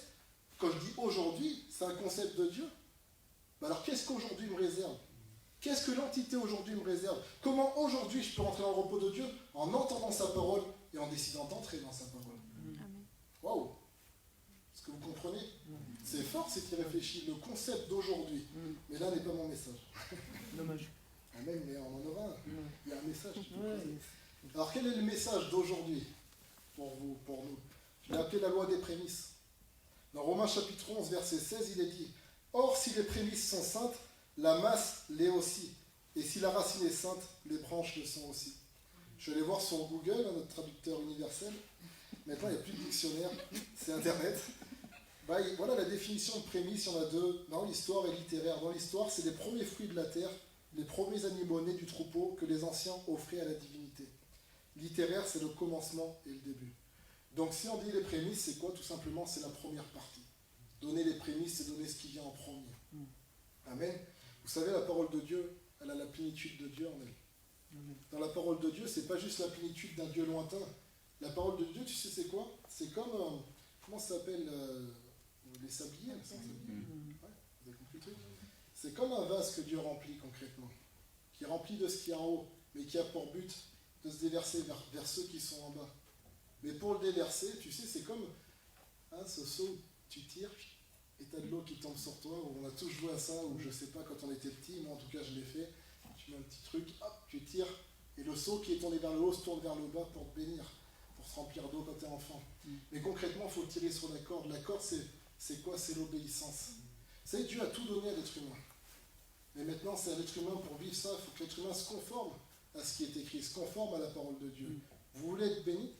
quand je dis aujourd'hui, c'est un concept de Dieu. Alors qu'est-ce qu'aujourd'hui me réserve? Qu'est-ce que l'entité aujourd'hui me réserve? Comment aujourd'hui je peux rentrer dans le repos de Dieu? En entendant sa parole et en décidant d'entrer dans sa parole. Waouh! Est-ce que vous comprenez? C'est fort si tu y réfléchis, le concept d'aujourd'hui. Mais là n'est pas mon message. Dommage. Amen, mais on en aura un. Il y a un message qui peut passer. Alors quel est le message d'aujourd'hui pour vous, pour nous? Je l'ai appelé la loi des prémices. Dans Romains chapitre 11, verset 16, il est dit « Or, si les prémices sont saintes, la masse l'est aussi. Et si la racine est sainte, les branches le sont aussi. » Je suis allé voir sur Google, notre traducteur universel. Maintenant, il n'y a plus de dictionnaire, c'est Internet. Voilà la définition de prémices, il y en a deux. Dans l'histoire et littéraire. Dans l'histoire, c'est les premiers fruits de la terre, les premiers animaux nés du troupeau que les anciens offraient à la divinité. Littéraire, c'est le commencement et le début. Donc si on dit les prémices, c'est quoi? Tout simplement, c'est la première partie. Donner les prémices, c'est donner ce qui vient en premier. Amen. Vous savez, la parole de Dieu, elle a la plénitude de Dieu en elle. Dans la parole de Dieu, c'est pas juste la plénitude d'un Dieu lointain. La parole de Dieu, tu sais c'est quoi? C'est comme, comment ça s'appelle, les sabliers. Ouais, vous avez compris le truc? C'est comme un vase que Dieu remplit concrètement, qui remplit de ce qu'il y a en haut, mais qui a pour but de se déverser vers ceux qui sont en bas. Mais pour le déverser, tu sais, c'est comme ce seau, tu tires et tu as de l'eau qui tombe sur toi. On a tous joué à ça, ou je sais pas, quand on était petit, moi en tout cas je l'ai fait. Tu mets un petit truc, hop, tu tires, et le seau qui est tourné vers le haut se tourne vers le bas pour te bénir, pour se remplir d'eau quand tu es enfant. Mais concrètement, il faut tirer sur la corde. La corde, c'est quoi? C'est l'obéissance. Vous savez, Dieu a tout donné à l'être humain. Mais maintenant, c'est à l'être humain, pour vivre ça, il faut que l'être humain se conforme à ce qui est écrit, se conforme à la parole de Dieu. Vous voulez être béni?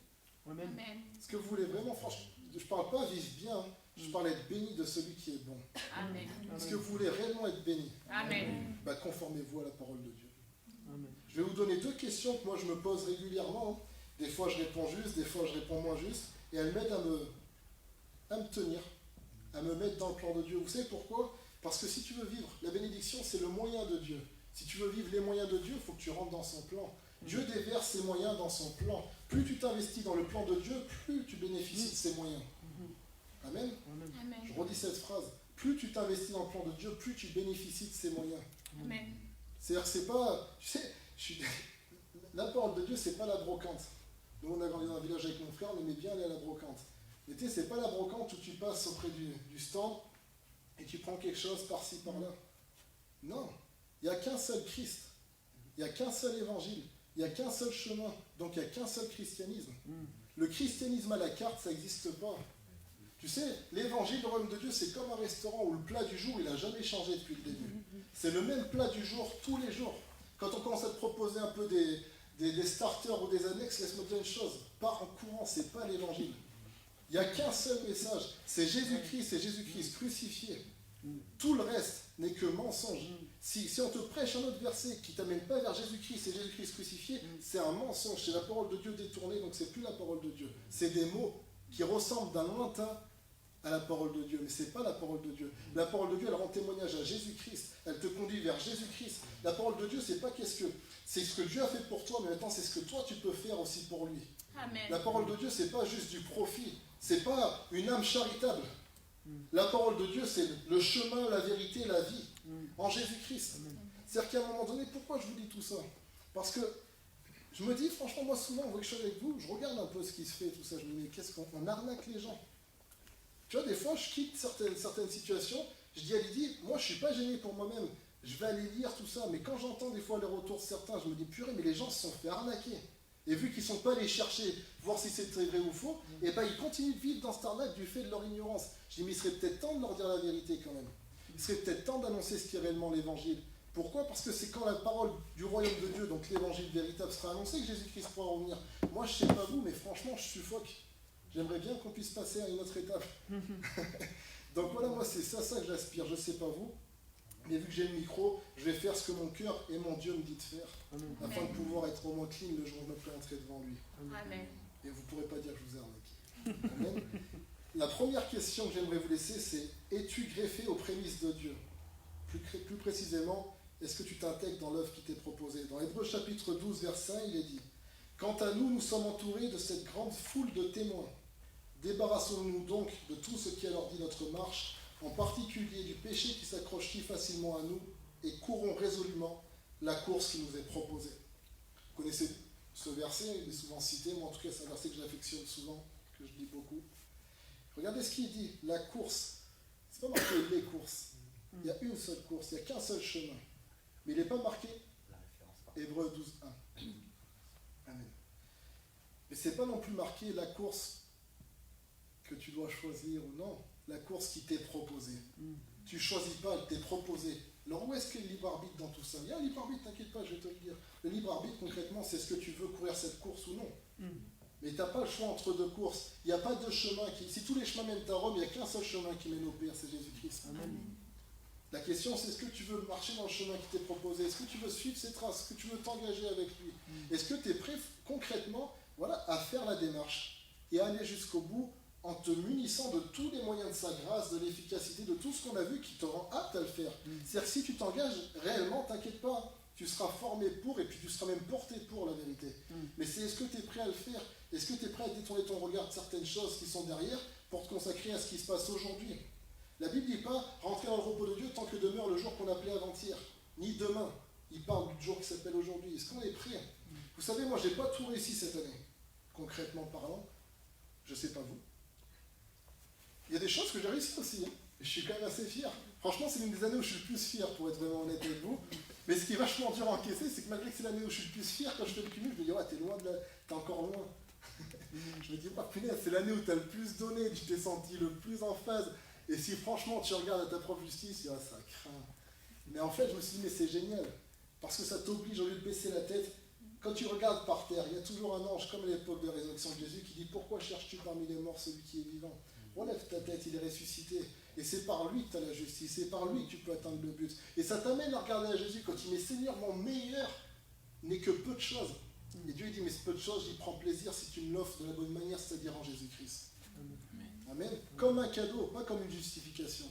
Amen. Est-ce que vous voulez vraiment, franchement, je ne parle pas vivre bien, je parle être béni de celui qui est bon. Amen. Est-ce que vous voulez réellement être béni? Amen. Conformez-vous à la parole de Dieu. Amen. Je vais vous donner 2 questions que moi je me pose régulièrement. Des fois je réponds juste, des fois je réponds moins juste. Et elles m'aident à me tenir, à me mettre dans le plan de Dieu. Vous savez pourquoi? Parce que si tu veux vivre, la bénédiction c'est le moyen de Dieu. Si tu veux vivre les moyens de Dieu, il faut que tu rentres dans son plan. Dieu déverse ses moyens dans son plan. Plus tu t'investis dans le plan de Dieu, plus tu bénéficies de ses moyens. Amen. Amen. Je redis cette phrase. Plus tu t'investis dans le plan de Dieu, plus tu bénéficies de ses moyens. Amen. C'est-à-dire que c'est pas... Tu sais, la parole de Dieu, c'est pas la brocante. Nous, on a grandi dans un village avec mon frère, on aimait bien aller à la brocante. Mais tu sais, c'est pas la brocante où tu passes auprès du stand et tu prends quelque chose par-ci, par-là. Non. Il n'y a qu'un seul Christ. Il n'y a qu'un seul évangile. Il n'y a qu'un seul chemin. Donc il n'y a qu'un seul christianisme. Le christianisme à la carte, ça n'existe pas. Tu sais, l'évangile, le royaume de Dieu, c'est comme un restaurant où le plat du jour, il n'a jamais changé depuis le début. C'est le même plat du jour, tous les jours. Quand on commence à te proposer un peu des starters ou des annexes, laisse-moi te dire une chose. Pars en courant, c'est pas l'évangile. Il n'y a qu'un seul message. C'est Jésus-Christ crucifié. Tout le reste n'est que mensonge. Si on te prêche un autre verset qui ne t'amène pas vers Jésus-Christ et Jésus-Christ crucifié, c'est un mensonge. C'est la parole de Dieu détournée, donc c'est plus la parole de Dieu. C'est des mots qui ressemblent d'un lointain à la parole de Dieu, mais ce n'est pas la parole de Dieu. La parole de Dieu, elle rend témoignage à Jésus-Christ, elle te conduit vers Jésus-Christ. La parole de Dieu, c'est pas c'est ce que Dieu a fait pour toi, mais maintenant c'est ce que toi tu peux faire aussi pour lui. Amen. La parole de Dieu, c'est pas juste du profit, c'est pas une âme charitable. La parole de Dieu, c'est le chemin, la vérité, la vie, en Jésus-Christ. C'est-à-dire qu'à un moment donné, pourquoi je vous dis tout ça? Parce que je me dis, franchement, moi souvent, vous voyez que je suis avec vous, je regarde un peu ce qui se fait, tout ça, je me dis, mais qu'est-ce qu'on arnaque les gens? Tu vois, des fois, je quitte certaines situations, je dis à Lydie, moi, je ne suis pas gêné pour moi-même, je vais aller lire tout ça, mais quand j'entends des fois les retours de certains, je me dis, purée, mais les gens se sont fait arnaquer. Et vu qu'ils ne sont pas allés chercher, voir si c'est vrai ou faux, et ben ils continuent de vivre dans cette arnaque du fait de leur ignorance. Je dis, mais il serait peut-être temps de leur dire la vérité quand même. Il serait peut-être temps d'annoncer ce qui est réellement l'évangile. Pourquoi? Parce que c'est quand la parole du royaume de Dieu, donc l'évangile véritable, sera annoncé que Jésus-Christ pourra revenir. Moi, je ne sais pas vous, mais franchement, je suffoque. J'aimerais bien qu'on puisse passer à une autre étape. Donc voilà, moi, c'est ça que j'aspire. Je ne sais pas vous, mais vu que j'ai le micro, je vais faire ce que mon cœur et mon Dieu me dit de faire, afin de pouvoir être au moins clean le jour où je me présenterai devant lui. Amen. Et vous ne pourrez pas dire que je vous ai arnaqué. Amen. La première question que j'aimerais vous laisser, c'est: es-tu greffé aux prémices de Dieu? Plus précisément, est-ce que tu t'intègres dans l'œuvre qui t'est proposée? Dans Hébreux chapitre 12, verset 1, il est dit: quant à nous, nous sommes entourés de cette grande foule de témoins. Débarrassons-nous donc de tout ce qui alourdit notre marche, en particulier du péché qui s'accroche si facilement à nous, et courons résolument la course qui nous est proposée. Vous connaissez ce verset, il est souvent cité, moi en tout cas c'est un verset que j'affectionne souvent, que je lis beaucoup. Regardez ce qu'il dit, la course. C'est pas marqué les courses. Il y a une seule course, il n'y a qu'un seul chemin. Mais il n'est pas marqué Hébreux 12, 1. Amen. Mais c'est pas non plus marqué la course que tu dois choisir ou non, la course qui t'est proposée. Tu ne choisis pas, elle t'est proposée. Alors où est-ce qu'il y a le libre arbitre dans tout ça? Il y a un libre arbitre, t'inquiète pas, je vais te le dire. Le libre arbitre, concrètement, c'est ce que tu veux courir cette course ou non. Mais tu n'as pas le choix entre deux courses. Il n'y a pas deux chemins qui... Si tous les chemins mènent à Rome, il n'y a qu'un seul chemin qui mène au Père, c'est Jésus-Christ. La question, c'est: est-ce que tu veux marcher dans le chemin qui t'est proposé? Est-ce que tu veux suivre ses traces? Est-ce que tu veux t'engager avec lui? Est-ce que tu es prêt concrètement, à faire la démarche et à aller jusqu'au bout en te munissant de tous les moyens de sa grâce, de l'efficacité, de tout ce qu'on a vu qui te rend apte à le faire? C'est-à-dire que si tu t'engages réellement, t'inquiète pas, tu seras formé pour et puis tu seras même porté pour la vérité. Mais c'est: est-ce que tu es prêt à le faire? Est-ce que tu es prêt à détourner ton regard de certaines choses qui sont derrière pour te consacrer à ce qui se passe aujourd'hui? La Bible ne dit pas rentrer dans le repos de Dieu tant que demeure le jour qu'on appelait avant-hier, ni demain. Il parle du jour qui s'appelle aujourd'hui. Est-ce qu'on est prêt? Vous savez, moi, je n'ai pas tout réussi cette année, concrètement parlant. Je ne sais pas vous. Il y a des choses que j'ai réussi aussi. Et je suis quand même assez fier. Franchement, c'est l'une des années où je suis le plus fier, pour être vraiment honnête avec vous. Mais ce qui est vachement dur à encaisser, c'est que malgré que c'est l'année où je suis le plus fier, quand je fais le cumul, je me dis: ouais, t'es encore loin. Je me dis: ouais, punaise, c'est l'année où tu as le plus donné, tu t'es senti le plus en phase. Et si franchement tu regardes à ta propre justice, ça craint. Mais en fait, je me suis dit: mais c'est génial. Parce que ça t'oblige, au lieu de baisser la tête, Quand tu regardes par terre, il y a toujours un ange, comme à l'époque de la résurrection de Jésus, qui dit « Pourquoi cherches-tu parmi les morts celui qui est vivant ?» Relève ta tête, il est ressuscité. Et c'est par lui que tu as la justice, c'est par lui que tu peux atteindre le but. Et ça t'amène à regarder à Jésus quand il met « Seigneur, mon meilleur n'est que peu de choses. » Et Dieu il dit « Mais ce peu de choses, j'y prends plaisir si tu me l'offres de la bonne manière, c'est-à-dire en Jésus-Christ. » Amen. Comme un cadeau, pas comme une justification.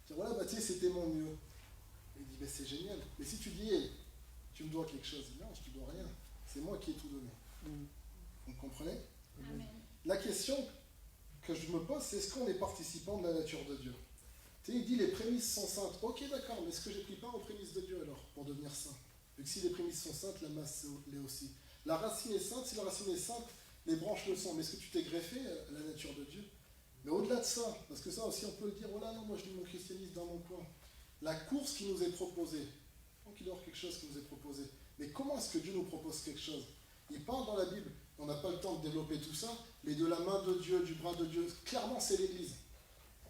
Dire, voilà, bah, tu sais, c'était mon mieux. Et il dit, bah, c'est génial. Mais si tu dis, hey, tu me dois quelque chose, non, je ne te dois rien. C'est moi qui ai tout donné. Vous comprenez? Amen. La question que je me pose, c'est est-ce qu'on est participant de la nature de Dieu? Tu sais, il dit, les prémices sont saintes. Ok, d'accord, mais est-ce que j'ai pris part aux prémices de Dieu alors, pour devenir saint? Vu que si les prémices sont saintes, la masse l'est aussi. La racine est sainte, si la racine est sainte, les branches le sont. Mais est-ce que tu t'es greffé à la nature de Dieu? Mais au-delà de ça, parce que ça aussi on peut le dire, oh là non, moi je vis mon christianisme dans mon coin. La course qui nous est proposée, donc il doit y avoir quelque chose qui nous est proposé. Mais comment est-ce que Dieu nous propose quelque chose? Il parle dans la Bible, on n'a pas le temps de développer tout ça, mais de la main de Dieu, du bras de Dieu, clairement c'est l'Église.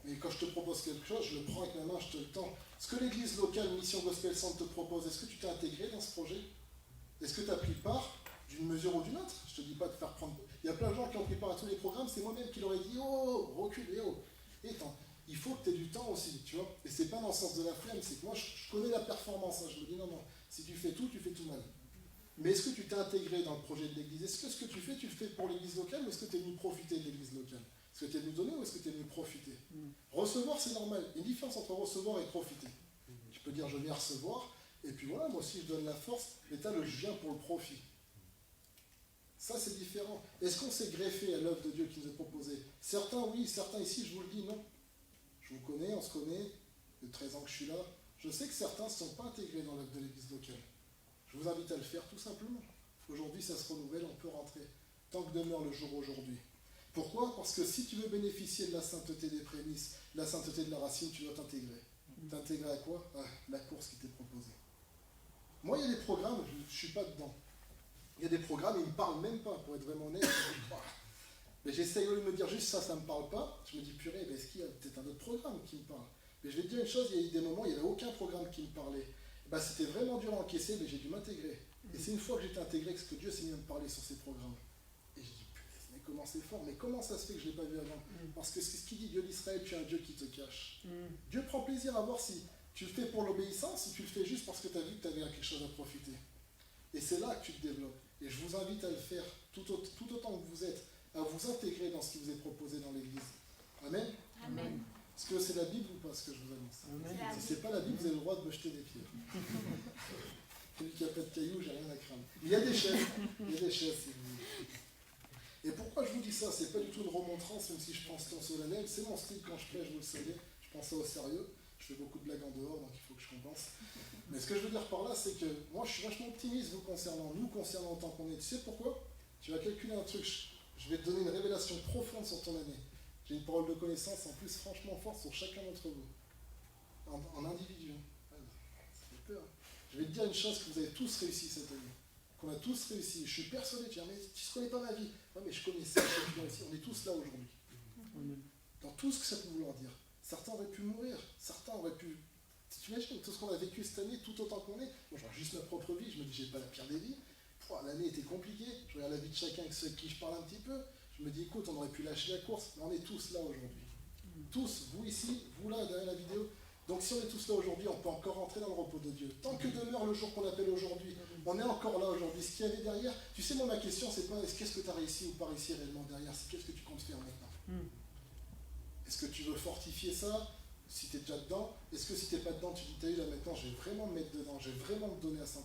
Mais quand je te propose quelque chose, je le prends avec ma main, je te le tends. Ce que l'Église locale, Mission Gospel Centre te propose, est-ce que tu t'es intégré dans ce projet? Est-ce que tu as pris part d'une mesure ou d'une autre? Je ne te dis pas de faire prendre... Il y a plein de gens qui ont pris part à tous les programmes, c'est moi-même qui leur ai dit « Oh, recule, oh !» Et attends, il faut que tu aies du temps aussi, tu vois. Et c'est pas dans le sens de la flemme, c'est que moi, je connais la performance. Hein. Je me dis « Non, non, si tu fais tout mal. » Mais est-ce que tu t'es intégré dans le projet de l'Église? Est-ce que ce que tu fais le fais pour l'Église locale ou est-ce que tu es venu profiter de l'Église locale? Est-ce que tu es venu donner ou est-ce que tu es venu profiter? Recevoir, c'est normal. Il y a une différence entre recevoir et profiter. Tu peux dire « Je viens recevoir » et puis voilà, moi aussi je donne la force, mais tu as le « je viens pour le profit ». Ça, c'est différent. Est-ce qu'on s'est greffé à l'œuvre de Dieu qui nous est proposée? Certains, oui, certains ici, je vous le dis, non. Je vous connais, on se connaît, de 13 ans que je suis là. Je sais que certains ne sont pas intégrés dans l'œuvre de l'Église locale. Je vous invite à le faire tout simplement. Aujourd'hui, ça se renouvelle, on peut rentrer. Tant que demeure le jour aujourd'hui. Pourquoi? Parce que si tu veux bénéficier de la sainteté des prémices, de la sainteté de la racine, tu dois t'intégrer. T'intégrer à quoi? À la course qui t'est proposée. Moi, il y a des programmes, je ne suis pas dedans. Il y a des programmes, ils ne me parlent même pas, pour être vraiment honnête. Mais j'essaye de me dire juste ça ne me parle pas. Je me dis, purée, est-ce qu'il y a peut-être un autre programme qui me parle? Mais je vais te dire une chose, il y a eu des moments, il n'y avait aucun programme qui me parlait. C'était vraiment dur à encaisser, mais j'ai dû m'intégrer. Et c'est une fois que j'étais intégré que Dieu s'est mis à me parler sur ces programmes. Et j'ai dit, putain, mais comment c'est fort, mais comment ça se fait que je ne l'ai pas vu avant? Parce que c'est ce qu'il dit, Dieu d'Israël, tu es un Dieu qui te cache. Dieu prend plaisir à voir si tu le fais pour l'obéissance, si tu le fais juste parce que tu as vu que tu avais quelque chose à profiter. Et c'est là que tu te développes. Et je vous invite à le faire tout autant que vous êtes, à vous intégrer dans ce qui vous est proposé dans l'Église. Amen. Amen. Est-ce que c'est la Bible ou pas ce que je vous annonce? Amen. Si ce n'est pas la Bible, vous avez le droit de me jeter des pierres. Celui qui n'a pas de cailloux, j'ai rien à craindre. Il y a des chaises, si vous voulez. Et pourquoi je vous dis ça? C'est pas du tout une remontrance, même si je pense tant solennel. C'est mon style quand je prêche, vous le savez. Je prends ça au sérieux. Je fais beaucoup de blagues en dehors, donc il faut que je compense. Mais ce que je veux dire par là, c'est que moi, je suis vachement optimiste vous concernant autant qu'on est. Tu sais pourquoi? Tu vas calculer un truc. Je vais te donner une révélation profonde sur ton année. J'ai une parole de connaissance en plus franchement forte sur chacun d'entre vous. En individu. Ça fait peur. Je vais te dire une chose que vous avez tous réussi cette année. Qu'on a tous réussi. Je suis persuadé, tu dis, mais tu ne connais pas ma vie. Ouais, mais je connais ça, je suis bien ici. On est tous là aujourd'hui. Dans tout ce que ça peut vouloir dire. Certains auraient pu mourir. Certains auraient pu... Tu imagines tout ce qu'on a vécu cette année, tout autant qu'on est. Moi, je vois juste ma propre vie. Je me dis, j'ai pas la pire des vies. L'année était compliquée. Je regarde la vie de chacun avec ceux avec qui je parle un petit peu. Je me dis, écoute, on aurait pu lâcher la course. Mais on est tous là aujourd'hui. Tous, vous ici, vous là, derrière la vidéo. Donc si on est tous là aujourd'hui, on peut encore rentrer dans le repos de Dieu. Tant que demeure le jour qu'on appelle aujourd'hui, on est encore là aujourd'hui. Ce qu'il y avait derrière, tu sais, moi, ma question, c'est pas qu'est-ce que tu as réussi ou pas réussi réellement derrière, c'est qu'est-ce que tu comptes faire maintenant. Est-ce que tu veux fortifier ça, si tu es déjà dedans? Est-ce que si tu n'es pas dedans, tu dis, t'as eu là maintenant, je vais vraiment me mettre dedans, je vais vraiment me donner à 100%.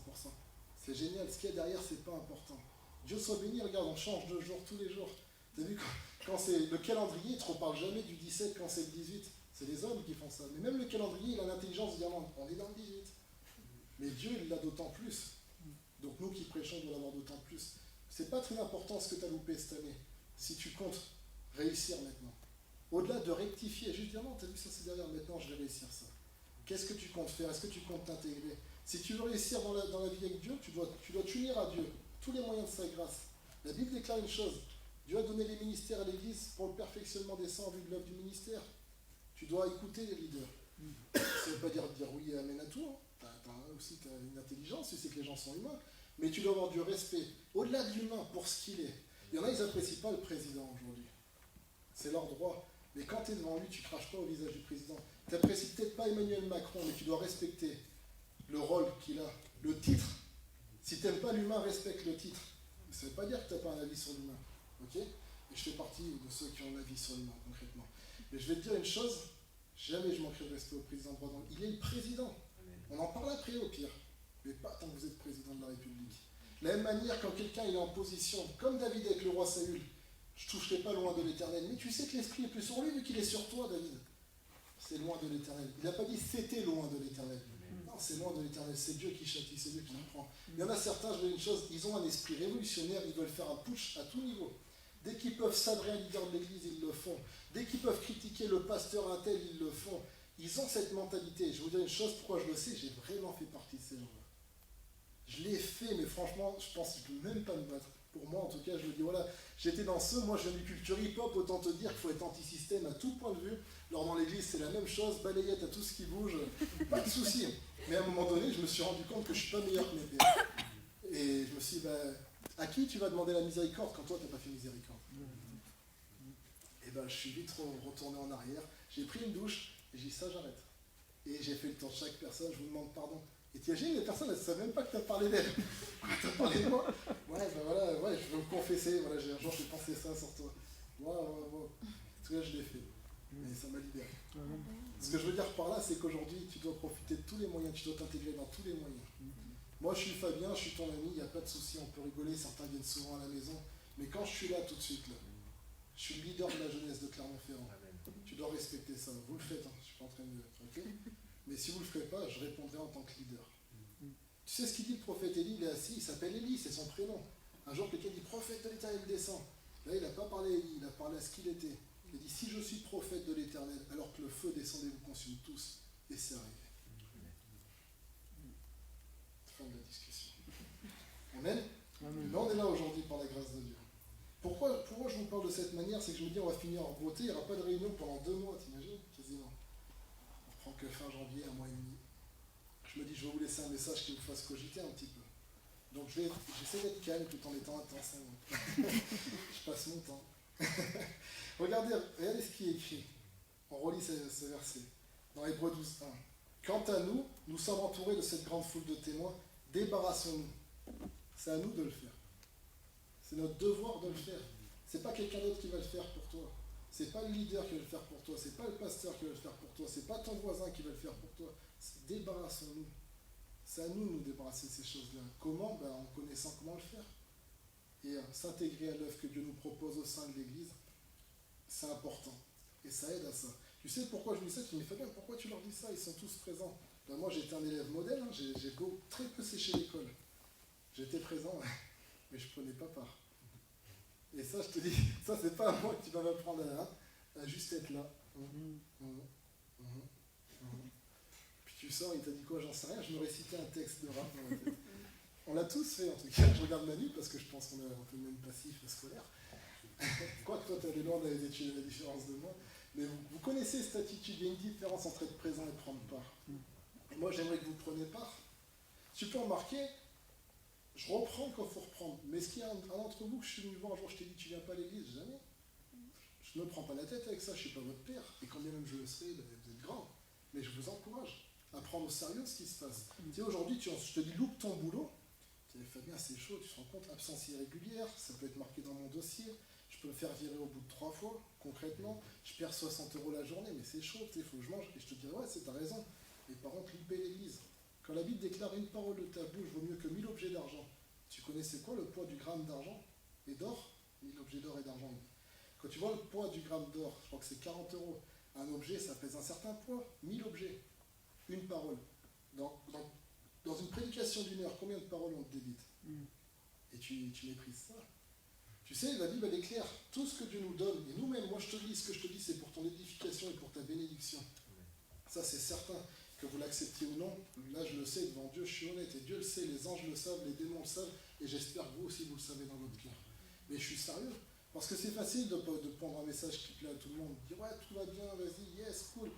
C'est génial, ce qu'il y a derrière, c'est pas important. Dieu soit béni, regarde, on change de jour tous les jours. Tu as vu, quand c'est le calendrier, il ne te reparle jamais du 17 quand c'est le 18. C'est les hommes qui font ça. Mais même le calendrier, il a l'intelligence de dire non, on est dans le 18. Mais Dieu, il l'a d'autant plus. Donc nous qui prêchons, on doit l'avoir d'autant plus. C'est pas très important ce que tu as loupé cette année. Si tu comptes réussir maintenant. Au-delà de rectifier, juste dire non, tu as vu ça c'est derrière, maintenant je vais réussir ça. Qu'est-ce que tu comptes faire? Est-ce que tu comptes t'intégrer? Si tu veux réussir dans la vie avec Dieu, tu dois t'unir à Dieu. Tous les moyens de sa grâce. La Bible déclare une chose. Dieu a donné les ministères à l'Église pour le perfectionnement des saints en vue de l'œuvre du ministère. Tu dois écouter les leaders. Ça ne veut pas dire oui et amen à tout. Hein. Tu as une intelligence, tu sais que les gens sont humains. mais tu dois avoir du respect, au-delà de l'humain, pour ce qu'il est. Il y en a, ils n'apprécient pas le président aujourd'hui. C'est leur droit. Mais quand tu es devant lui, tu ne craches pas au visage du président. Tu n'apprécies peut-être pas Emmanuel Macron, mais tu dois respecter le rôle qu'il a, le titre. Si tu n'aimes pas l'humain, respecte le titre. Ça ne veut pas dire que tu n'as pas un avis sur l'humain. Ok ? Et je fais partie de ceux qui ont un avis sur l'humain, concrètement. Mais je vais te dire une chose, jamais je manquerai de respect au président de Droit. Il est le président. On en parle après au pire, mais pas tant que vous êtes président de la République. De la même manière, quand quelqu'un est en position, comme David avec le roi Saül, je ne toucherai pas loin de l'Éternel. Mais tu sais que l'Esprit est plus sur lui vu qu'il est sur toi, David. C'est loin de l'Éternel. Il n'a pas dit c'était loin de l'Éternel. Non, c'est loin de l'Éternel. C'est Dieu qui châtie, c'est Dieu qui nous prend. Il y en a certains, je veux dire une chose, ils ont un esprit révolutionnaire, ils veulent faire un putsch à tout niveau. Dès qu'ils peuvent sabrer un leader de l'église, ils le font. Dès qu'ils peuvent critiquer le pasteur un tel, ils le font. Ils ont cette mentalité. Je vais vous dire une chose, pourquoi je le sais, j'ai vraiment fait partie de ces gens-là. Je l'ai fait, mais franchement, je pense que je ne peux même pas me battre. Pour moi, en tout cas, je me dis, voilà, j'étais dans ce, moi je viens du culture hip-hop, autant te dire qu'il faut être anti-système à tout point de vue. Alors dans l'église, c'est la même chose, balayette à tout ce qui bouge, pas de souci. Mais à un moment donné, je me suis rendu compte que je ne suis pas meilleur que mes pères. Et je me suis dit, à qui tu vas demander la miséricorde quand toi, tu n'as pas fait miséricorde? Et je suis vite retourné en arrière, j'ai pris une douche, et j'ai dit, ça j'arrête. Et j'ai fait le tour de chaque personne, je vous demande pardon. Et t'imagines, les personnes, elles ne savent même pas que tu as parlé d'elles. Tu as parlé de moi. Ouais, je veux me confesser, voilà, un jour j'ai pensé ça sur toi. Ouais. En tout cas, je l'ai fait. Mais ça m'a libéré. Ce que je veux dire par là, c'est qu'aujourd'hui, tu dois profiter de tous les moyens, tu dois t'intégrer dans tous les moyens. Moi, je suis Fabien, je suis ton ami, il n'y a pas de souci, on peut rigoler, certains viennent souvent à la maison. Mais quand je suis là, tout de suite, là, je suis le leader de la jeunesse de Clermont-Ferrand. Tu dois respecter ça. Vous le faites, hein, je ne suis pas en train de... ok. Mais si vous ne le ferez pas, je répondrai en tant que leader. Tu sais ce qu'il dit le prophète Élie? Il est assis, il s'appelle Élie, c'est son prénom. Un jour, quelqu'un dit prophète de l'Éternel descend. Là, il n'a pas parlé à Élie, il a parlé à ce qu'il était. Il a dit si je suis prophète de l'Éternel, alors que le feu descendait vous consume tous. Et c'est arrivé. Fin de la discussion. Amen. Mais on est là aujourd'hui par la grâce de Dieu. Pourquoi je vous parle de cette manière? C'est que je me dis on va finir en beauté, il n'y aura pas de réunion pendant 2 mois, t'imagines? Quasiment. On reprend que fin janvier, 1 mois et demi. Je me dis, je vais vous laisser un message qui vous fasse cogiter un petit peu. Donc j'essaie d'être calme tout en étant intense. Je passe mon temps. regardez ce qui est écrit. On relit ce verset. Dans Hébreux 12:1. Quant à nous, nous sommes entourés de cette grande foule de témoins. Débarrassons-nous. C'est à nous de le faire. C'est notre devoir de le faire. C'est pas quelqu'un d'autre qui va le faire pour toi. C'est pas le leader qui va le faire pour toi. C'est pas le pasteur qui va le faire pour toi. C'est pas ton voisin qui va le faire pour toi. Débarrassons-nous. C'est à nous de nous débarrasser de ces choses-là. Comment? En connaissant comment le faire. Et s'intégrer à l'œuvre que Dieu nous propose au sein de l'Église, c'est important. Et ça aide à ça. Tu sais pourquoi je dis ça? Tu me dis, Fabien, pourquoi tu leur dis ça? Ils sont tous présents. Moi, j'étais un élève modèle. Hein. J'ai très peu séché l'école. J'étais présent, mais je ne prenais pas part. Et ça, je te dis, ça, c'est pas à moi que tu vas m'apprendre à juste être là. Puis tu sors, il t'a dit quoi? J'en sais rien. Je me récitais un texte de rap dans la tête. On l'a tous fait, en tout cas. Je regarde Manu parce que je pense qu'on a un peu le même passif scolaire. Quoique toi, tu as des loin d'aller étudier la différence de moi. Mais vous connaissez cette attitude. Il y a une différence entre être présent et prendre part. Et moi, j'aimerais que vous preniez part. Tu peux remarquer, je reprends quand il faut reprendre. Mais est-ce qu'il y a un d'entre vous que je suis venu voir un jour, je t'ai dit, tu viens pas à l'église? Jamais. Je ne me prends pas la tête avec ça, je ne suis pas votre père. Et quand bien même je le serai, vous êtes grand. Mais je vous encourage à prendre au sérieux ce qui se passe. Tu sais, aujourd'hui, je te dis, loupe ton boulot. Tu dis, Fabien, c'est chaud, tu te rends compte, absence irrégulière, ça peut être marqué dans mon dossier. Je peux me faire virer au bout de 3 fois, concrètement. Je perds 60 € la journée, mais c'est chaud, il faut que je mange. Et je te dirais, ouais, t'as raison. Mais par contre, louper l'église. Quand la Bible déclare une parole de ta bouche vaut mieux que 1000 objets d'argent. Tu connais c'est quoi le poids du gramme d'argent et d'or? 1000 objets d'or et d'argent. Quand tu vois le poids du gramme d'or, je crois que c'est 40 €. Un objet, ça pèse un certain poids. 1000 objets. Une parole. Dans une prédication d'1 heure, combien de paroles on te débite? Et tu méprises ça. Tu sais, la Bible, elle est claire. Tout ce que Dieu nous donne, et nous-mêmes, moi je te dis, ce que je te dis, c'est pour ton édification et pour ta bénédiction. Ça, c'est certain. Que vous l'acceptiez ou non, là je le sais, devant Dieu, je suis honnête. Et Dieu le sait, les anges le savent, les démons le savent. Et j'espère que vous aussi, vous le savez dans votre cœur. Mais je suis sérieux. Parce que c'est facile de prendre un message qui plaît à tout le monde. Dire, ouais, tout va bien, vas-y, yes, cool.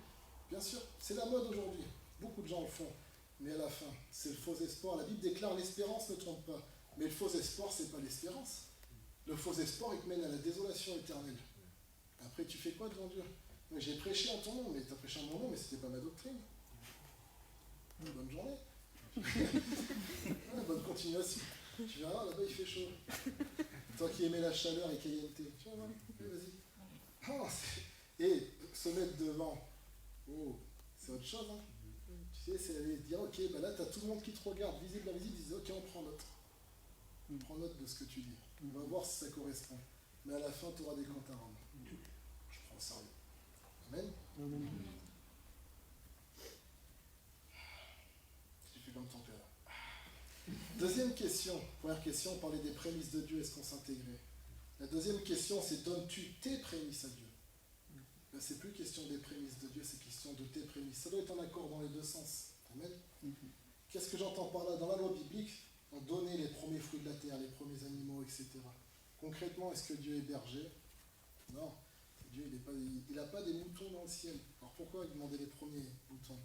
Bien sûr, c'est la mode aujourd'hui. Beaucoup de gens le font. mais à la fin, c'est le faux espoir. La Bible déclare l'espérance ne trompe pas. Mais le faux espoir, c'est pas l'espérance. Le faux espoir, il te mène à la désolation éternelle. Après, tu fais quoi devant Dieu? J'ai prêché en ton nom, mais tu as prêché en mon nom, mais c'était pas ma doctrine. Bonne journée. Bonne continuation. Tu verras, là-bas il fait chaud. Toi qui aimais la chaleur et caliente. Tu vois, vas-y. Non, et se mettre devant, oh, c'est autre chose. Hein. Tu sais, c'est aller dire, ok, bah là tu as tout le monde qui te regarde, visible, invisible, ils disent, ok, on prend note. On prend note de ce que tu dis. On va voir si ça correspond. Mais à la fin, tu auras des comptes à rendre. Je prends au sérieux. Amen. Amen. Tu fais comme ton père. Deuxième question. Première question, on parlait des prémices de Dieu, est-ce qu'on s'intégrait? La deuxième question, c'est donnes-tu tes prémices à Dieu? Là, c'est plus question des prémices de Dieu, c'est question de tes prémices. Ça doit être en accord dans les deux sens. Amen. Qu'est-ce que j'entends par là? Dans la loi biblique, on donnait les premiers fruits de la terre, les premiers animaux, etc. Concrètement, est-ce que Dieu est berger? Non. Dieu, il n'a pas des moutons dans le ciel. Alors pourquoi il demandait les premiers moutons?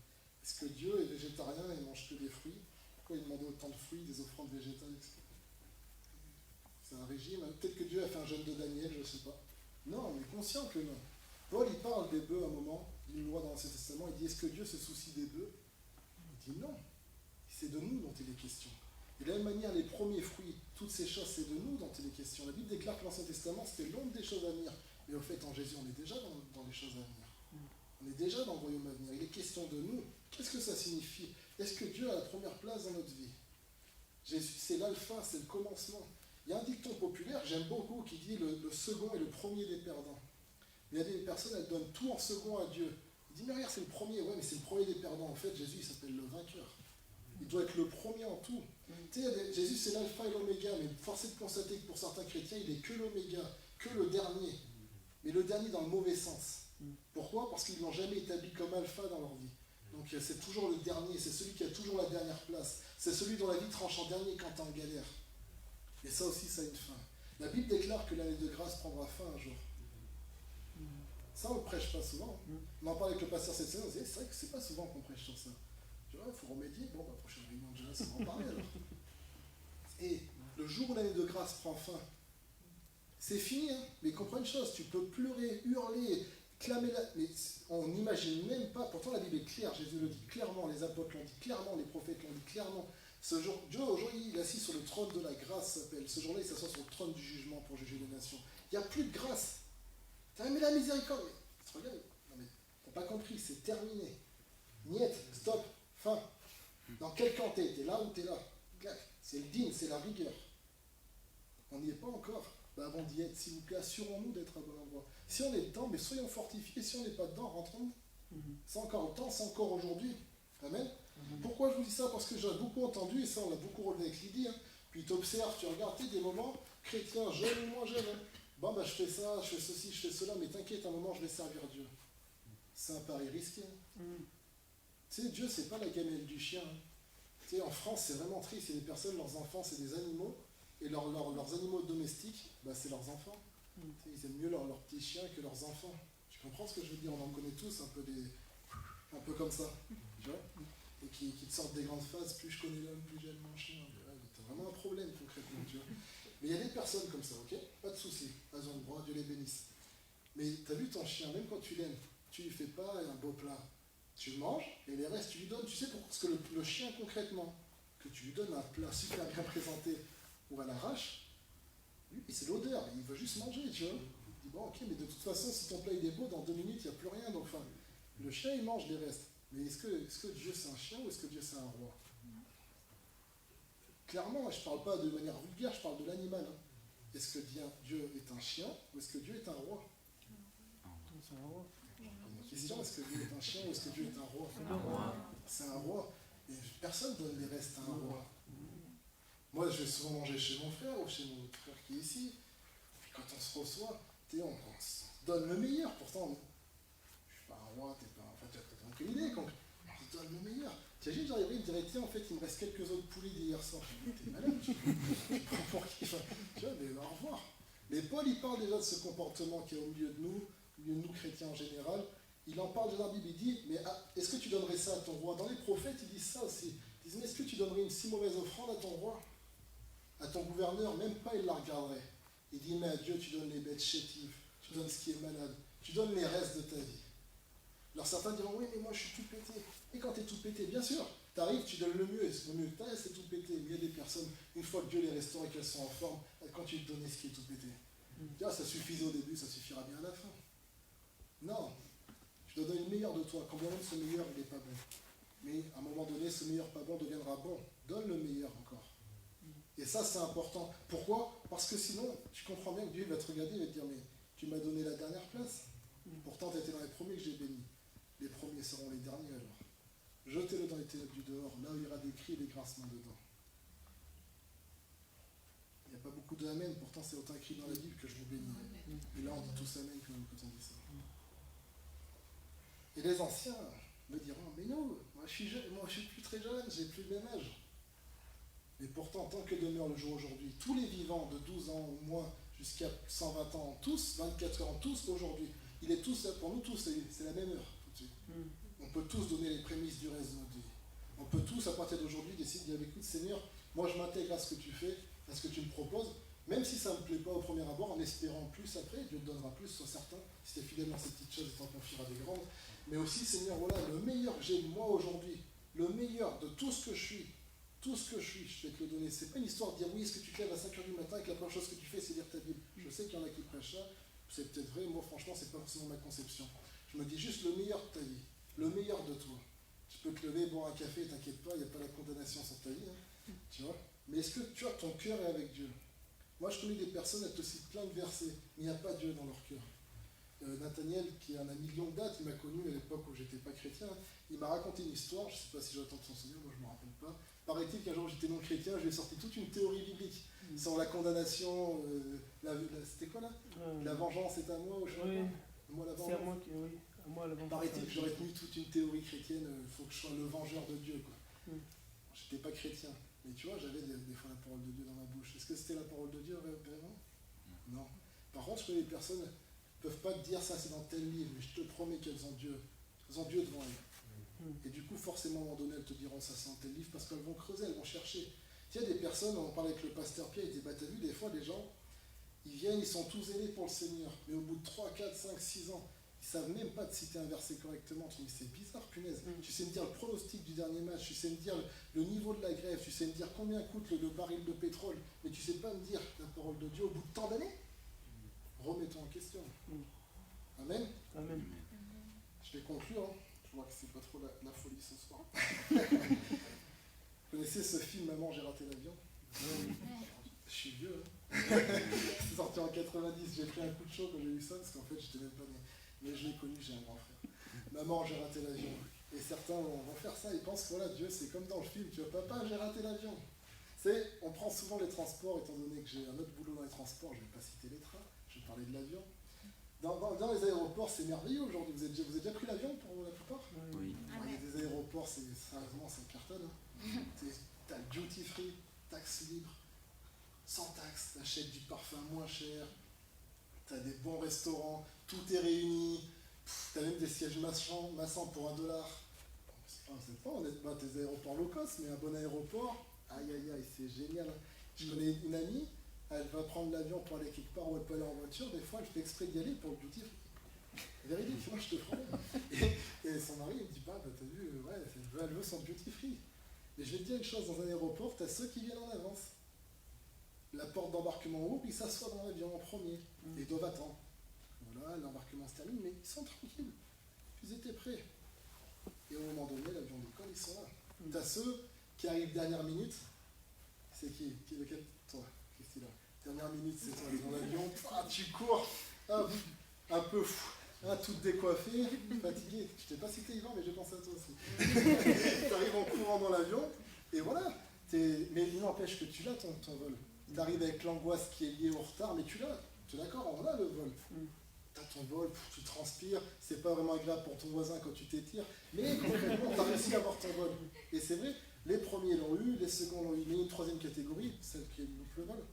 Est-ce que Dieu est végétarien et mange que des fruits? Pourquoi il demandait autant de fruits, des offrandes végétales, etc. C'est un régime. Peut-être que Dieu a fait un jeûne de Daniel, je ne sais pas. Non, on est conscient que non. Paul, il parle des bœufs à un moment, il une loi dans l'Ancien Testament, il dit, est-ce que Dieu se soucie des bœufs? Il dit non. C'est de nous dont il est question. Et de la même manière, les premiers fruits, toutes ces choses, c'est de nous dont il est question. La Bible déclare que l'Ancien Testament, c'était l'ombre des choses à venir. Mais au fait, en Jésus, on est déjà dans les choses à venir. On est déjà dans le royaume à venir. Il est question de nous. Qu'est-ce que ça signifie? Est-ce que Dieu a la première place dans notre vie? Jésus, c'est l'alpha, c'est le commencement. Il y a un dicton populaire, j'aime beaucoup, qui dit le second est le premier des perdants. Il y a des personnes, elles donnent tout en second à Dieu. Il dit, mais regarde, c'est le premier. Ouais, mais c'est le premier des perdants. En fait, Jésus, il s'appelle le vainqueur. Il doit être le premier en tout. Tu sais, Jésus, c'est l'alpha et l'oméga, mais force est de constater que pour certains chrétiens, il n'est que l'oméga, que le dernier. Mais le dernier dans le mauvais sens. Pourquoi? Parce qu'ils ne l'ont jamais établi comme alpha dans leur vie. Donc c'est toujours le dernier, c'est celui qui a toujours la dernière place. C'est celui dont la vie tranche en dernier quand t'es en galère. Et ça aussi, ça a une fin. La Bible déclare que l'année de grâce prendra fin un jour. Ça, on ne le prêche pas souvent. On en parle avec le pasteur cette semaine, on disait, c'est vrai que c'est pas souvent qu'on prêche sur ça. Tu vois, il faut remédier. Bon, bah, prochaine réunion de jeunesse, on va en parler alors. Et le jour où l'année de grâce prend fin, c'est fini, hein. Mais comprends une chose, tu peux pleurer, hurler, clamer mais on n'imagine même pas, pourtant la Bible est claire, Jésus le dit clairement, les apôtres l'ont dit clairement, les prophètes l'ont dit clairement. Ce jour, Dieu aujourd'hui, il est assis sur le trône de la grâce, s'appelle. Ce jour-là, il s'assoit sur le trône du jugement pour juger les nations. Il n'y a plus de grâce. T'as aimé la miséricorde, mais regarde, non mais t'as pas compris, c'est terminé. Niet, stop, fin. Dans quel camp t'es là ou t'es là? C'est le digne, c'est la rigueur. On n'y est pas encore. Bah avant d'y être, s'il vous plaît, assurons-nous d'être à bon endroit. Si on est dedans, mais soyons fortifiés. Si on n'est pas dedans, rentrons. C'est encore le temps, c'est encore aujourd'hui. Amen. Pourquoi je vous dis ça? Parce que j'ai beaucoup entendu, et ça on l'a beaucoup relevé avec Lydie, hein. Puis tu observes, tu regardes, des moments chrétiens, jeunes ou moins jeunes. Hein. Bon, bah je fais ça, je fais ceci, je fais cela, mais t'inquiète, un moment, je vais servir Dieu. C'est un pari risqué. Hein. Tu sais, Dieu, c'est pas la gamelle du chien. Hein. Tu sais, en France, c'est vraiment triste. Il y a des personnes, leurs enfants, c'est des animaux. Et leurs animaux domestiques, bah, c'est leurs enfants. Ils aiment mieux leurs petits chiens que leurs enfants. Tu comprends ce que je veux dire? On en connaît tous un peu comme ça. Tu vois? Et qui te sortent des grandes phases. Plus je connais l'homme, plus j'aime mon chien. T'as vraiment un problème concrètement. Tu vois? Mais il y a des personnes comme ça, ok? Pas de souci. Elles ont le droit, Dieu les bénisse. Mais t'as vu ton chien, même quand tu l'aimes, tu lui fais pas un beau plat. Tu manges et les restes, tu lui donnes. Tu sais pourquoi? Parce que le chien, concrètement, que tu lui donnes un plat super bien présenté, ou à l'arrache, lui, c'est l'odeur, il veut juste manger, tu vois. Il dit, bon, ok, mais de toute façon, si ton plat il est beau, dans 2 minutes, il n'y a plus rien. Donc, enfin, le chien, il mange les restes. Mais est-ce que Dieu, c'est un chien ou est-ce que Dieu, c'est un roi? Clairement, je ne parle pas de manière vulgaire, je parle de l'animal. Hein. Est-ce que Dieu est un chien ou est-ce que Dieu est un roi? C'est un roi. Une question, est-ce que Dieu est un chien ou est-ce que Dieu est un roi? C'est un roi. Et personne ne donne les restes à un roi. Moi, je vais souvent manger chez mon frère ou chez mon frère qui est ici. Puis quand on se reçoit, on se donne le meilleur. Pourtant, je ne suis pas un roi, tu as peut-être une idée. On se donne le meilleur. T'imagines, j'arriverais, il me dirait, tiens, en fait, il me reste quelques autres poulets d'hier soir. Je me dis, t'es malade, tu prends pour qui? Tu vois, mais au revoir. Mais Paul, il parle déjà de ce comportement qui est au milieu de nous chrétiens en général. Il en parle déjà dans la Bible, il dit, mais est-ce que tu donnerais ça ça à ton roi. Dans les prophètes, ils disent ça aussi. Ils disent, mais est-ce que tu donnerais une si mauvaise offrande à ton roi, à ton gouverneur? Même pas il la regarderait. Il dit, mais à Dieu, tu donnes les bêtes chétives, tu donnes ce qui est malade, tu donnes les restes de ta vie. Alors certains diront, oui, mais moi je suis tout pété. Et quand tu es tout pété, bien sûr, tu arrives, tu donnes le mieux, et le mieux que tu as, c'est tout pété. Mais il y a des personnes, une fois que Dieu les restaure et qu'elles sont en forme, elles continuent de donner ce qui est tout pété. Tu vois, ça suffisait au début, ça suffira bien à la fin. Non, tu dois donner le meilleur de toi. Quand bien même ce meilleur, il n'est pas bon. Mais à un moment donné, ce meilleur pas bon deviendra bon. Donne le meilleur encore. Et ça, c'est important. Pourquoi? Parce que sinon, tu comprends bien que Dieu va te regarder et va te dire, mais tu m'as donné la dernière place. Pourtant, tu as été dans les premiers que j'ai bénis. Les premiers seront les derniers alors. Jetez-le dans les ténèbres du dehors, là où il y aura des cris et des grincements dedans. Il n'y a pas beaucoup de amen, pourtant c'est autant écrit dans la Bible que je vous bénis. Et là, on dit tous amen quand on dit ça. Et les anciens me diront, mais non, moi je suis plus très jeune, j'ai plus le même âge. Mais pourtant, tant que demeure le jour aujourd'hui, tous les vivants de 12 ans ou moins jusqu'à 120 ans, tous, 24 ans, tous aujourd'hui, il est tous, pour nous tous, c'est la même heure tout de suite. On peut tous donner les prémices du reste de notre vie. On peut tous, à partir d'aujourd'hui, décider de dire, écoute Seigneur, moi je m'intègre à ce que tu fais, à ce que tu me proposes, même si ça ne me plaît pas au premier abord, en espérant plus après, Dieu te donnera plus, sois certain, si tu es fidèle dans ces petites choses, il t'en confiera des grandes. Mais aussi, Seigneur, voilà, le meilleur que j'ai de moi aujourd'hui, le meilleur de tout ce que je suis, je vais te le donner. C'est pas une histoire de dire, oui, est-ce que tu te lèves à 5h du matin et que la première chose que tu fais, c'est lire ta Bible. Je sais qu'il y en a qui prêchent ça, c'est peut-être vrai, moi franchement, c'est pas forcément ma conception. Je me dis juste le meilleur de ta vie, le meilleur de toi. Tu peux te lever, boire un café, t'inquiète pas, il n'y a pas la condamnation sur ta vie, hein, tu vois. Mais est-ce que tu vois, ton cœur est avec Dieu? Moi, je connais des personnes, elles te citent plein de versets, mais il n'y a pas Dieu dans leur cœur. Nathaniel, qui est un ami de longue date, il m'a connu à l'époque où j'étais pas chrétien, il m'a raconté une histoire, je ne sais pas si j'attends de son souvenir, moi je ne me rappelle pas. Paraît-il qu'un jour j'étais non chrétien, je lui ai sorti toute une théorie biblique sur la condamnation, c'était quoi là? La vengeance est à moi, ou je sais pas. Moi, la vengeance. C'est à moi qui, oui. À moi, la vengeance. Paraît-il que j'aurais tenu toute une théorie chrétienne, il faut que je sois le vengeur de Dieu, quoi. J'étais pas chrétien, mais tu vois, j'avais des fois la parole de Dieu dans ma bouche. Est-ce que c'était la parole de Dieu vraiment? Non. Par contre, je connais des personnes ne peuvent pas te dire ça c'est dans tel livre, mais je te promets qu'elles ont Dieu. Elles ont Dieu devant elles. Et du coup, forcément, à un moment donné, elles te diront ça c'est dans tel livre parce qu'elles vont creuser, elles vont chercher. Il y a des personnes, on parlait avec le pasteur Pierre, il dit, bah t'as vu, des fois, des gens, ils viennent, ils sont tous zélés pour le Seigneur, mais au bout de 3, 4, 5, 6 ans, ils ne savent même pas te citer un verset correctement. Tu dis, c'est bizarre, punaise. Tu sais me dire le pronostic du dernier match, tu sais me dire le niveau de la grève, tu sais me dire combien coûte le baril de pétrole, mais tu ne sais pas me dire la parole de Dieu au bout de tant d'années. Remettons en question. Amen. Amen. Je vais conclure. Hein. Je vois que c'est pas trop la folie ce soir. Vous connaissez ce film Maman, j'ai raté l'avion? Je suis vieux. Hein. C'est sorti en 90. J'ai pris un coup de chaud quand j'ai vu ça parce qu'en fait, je n'étais même pas né. Mais je l'ai connu, j'ai un grand frère. Maman, j'ai raté l'avion. Et certains vont faire ça, ils pensent que voilà, Dieu, c'est comme dans le film, tu vois, papa, j'ai raté l'avion. On prend souvent les transports, étant donné que j'ai un autre boulot dans les transports, je ne vais pas citer les trains, je vais parler de l'avion. Dans les aéroports, c'est merveilleux aujourd'hui. Vous avez déjà pris l'avion pour la plupart? Oui. Il y a des aéroports, sérieusement, c'est cartonne. Hein. Tu as le duty free, taxe libre, sans taxe, tu achètes du parfum moins cher, tu as des bons restaurants, tout est réuni, tu as même des sièges massants pour $1. C'est pas honnêtement tes aéroports low cost, mais un bon aéroport, aïe aïe aïe, c'est génial. Je connais une amie, elle va prendre l'avion pour aller quelque part où elle peut aller en voiture, des fois elle fait exprès d'y aller pour le duty free. Véridique, moi je te prends. Et son mari il me dit pas, bah, t'as vu, ouais, elle veut son duty free. Mais je vais te dire une chose, dans un aéroport, tu as ceux qui viennent en avance. La porte d'embarquement ouvre, ils s'assoient dans l'avion en premier. Et ils doivent attendre. Voilà, l'embarquement se termine, mais ils sont tranquilles. Ils étaient prêts. Et au moment donné, l'avion décolle, ils sont là. Tu as ceux qui arrivent dernière minute. C'est qui? Lequel? Toi, Christina. Dernière minute, c'est toi, dans l'avion. Ah, tu cours. Ah, un peu fou. Ah, toute décoiffée, fatiguée. Je t'ai pas cité Yvan, mais j'ai pensé à toi aussi. Tu arrives en courant dans l'avion, et voilà. Mais il n'empêche que tu l'as ton vol. Tu arrives avec l'angoisse qui est liée au retard, mais tu l'as. Tu es d'accord, on a le vol. Tu as ton vol, tu transpires, c'est pas vraiment agréable pour ton voisin quand tu t'étires, mais concrètement, tu as réussi à avoir ton vol. Et c'est vrai, les premiers l'ont eu, les seconds l'ont eu, mais une troisième catégorie, celle qui loupe le vol.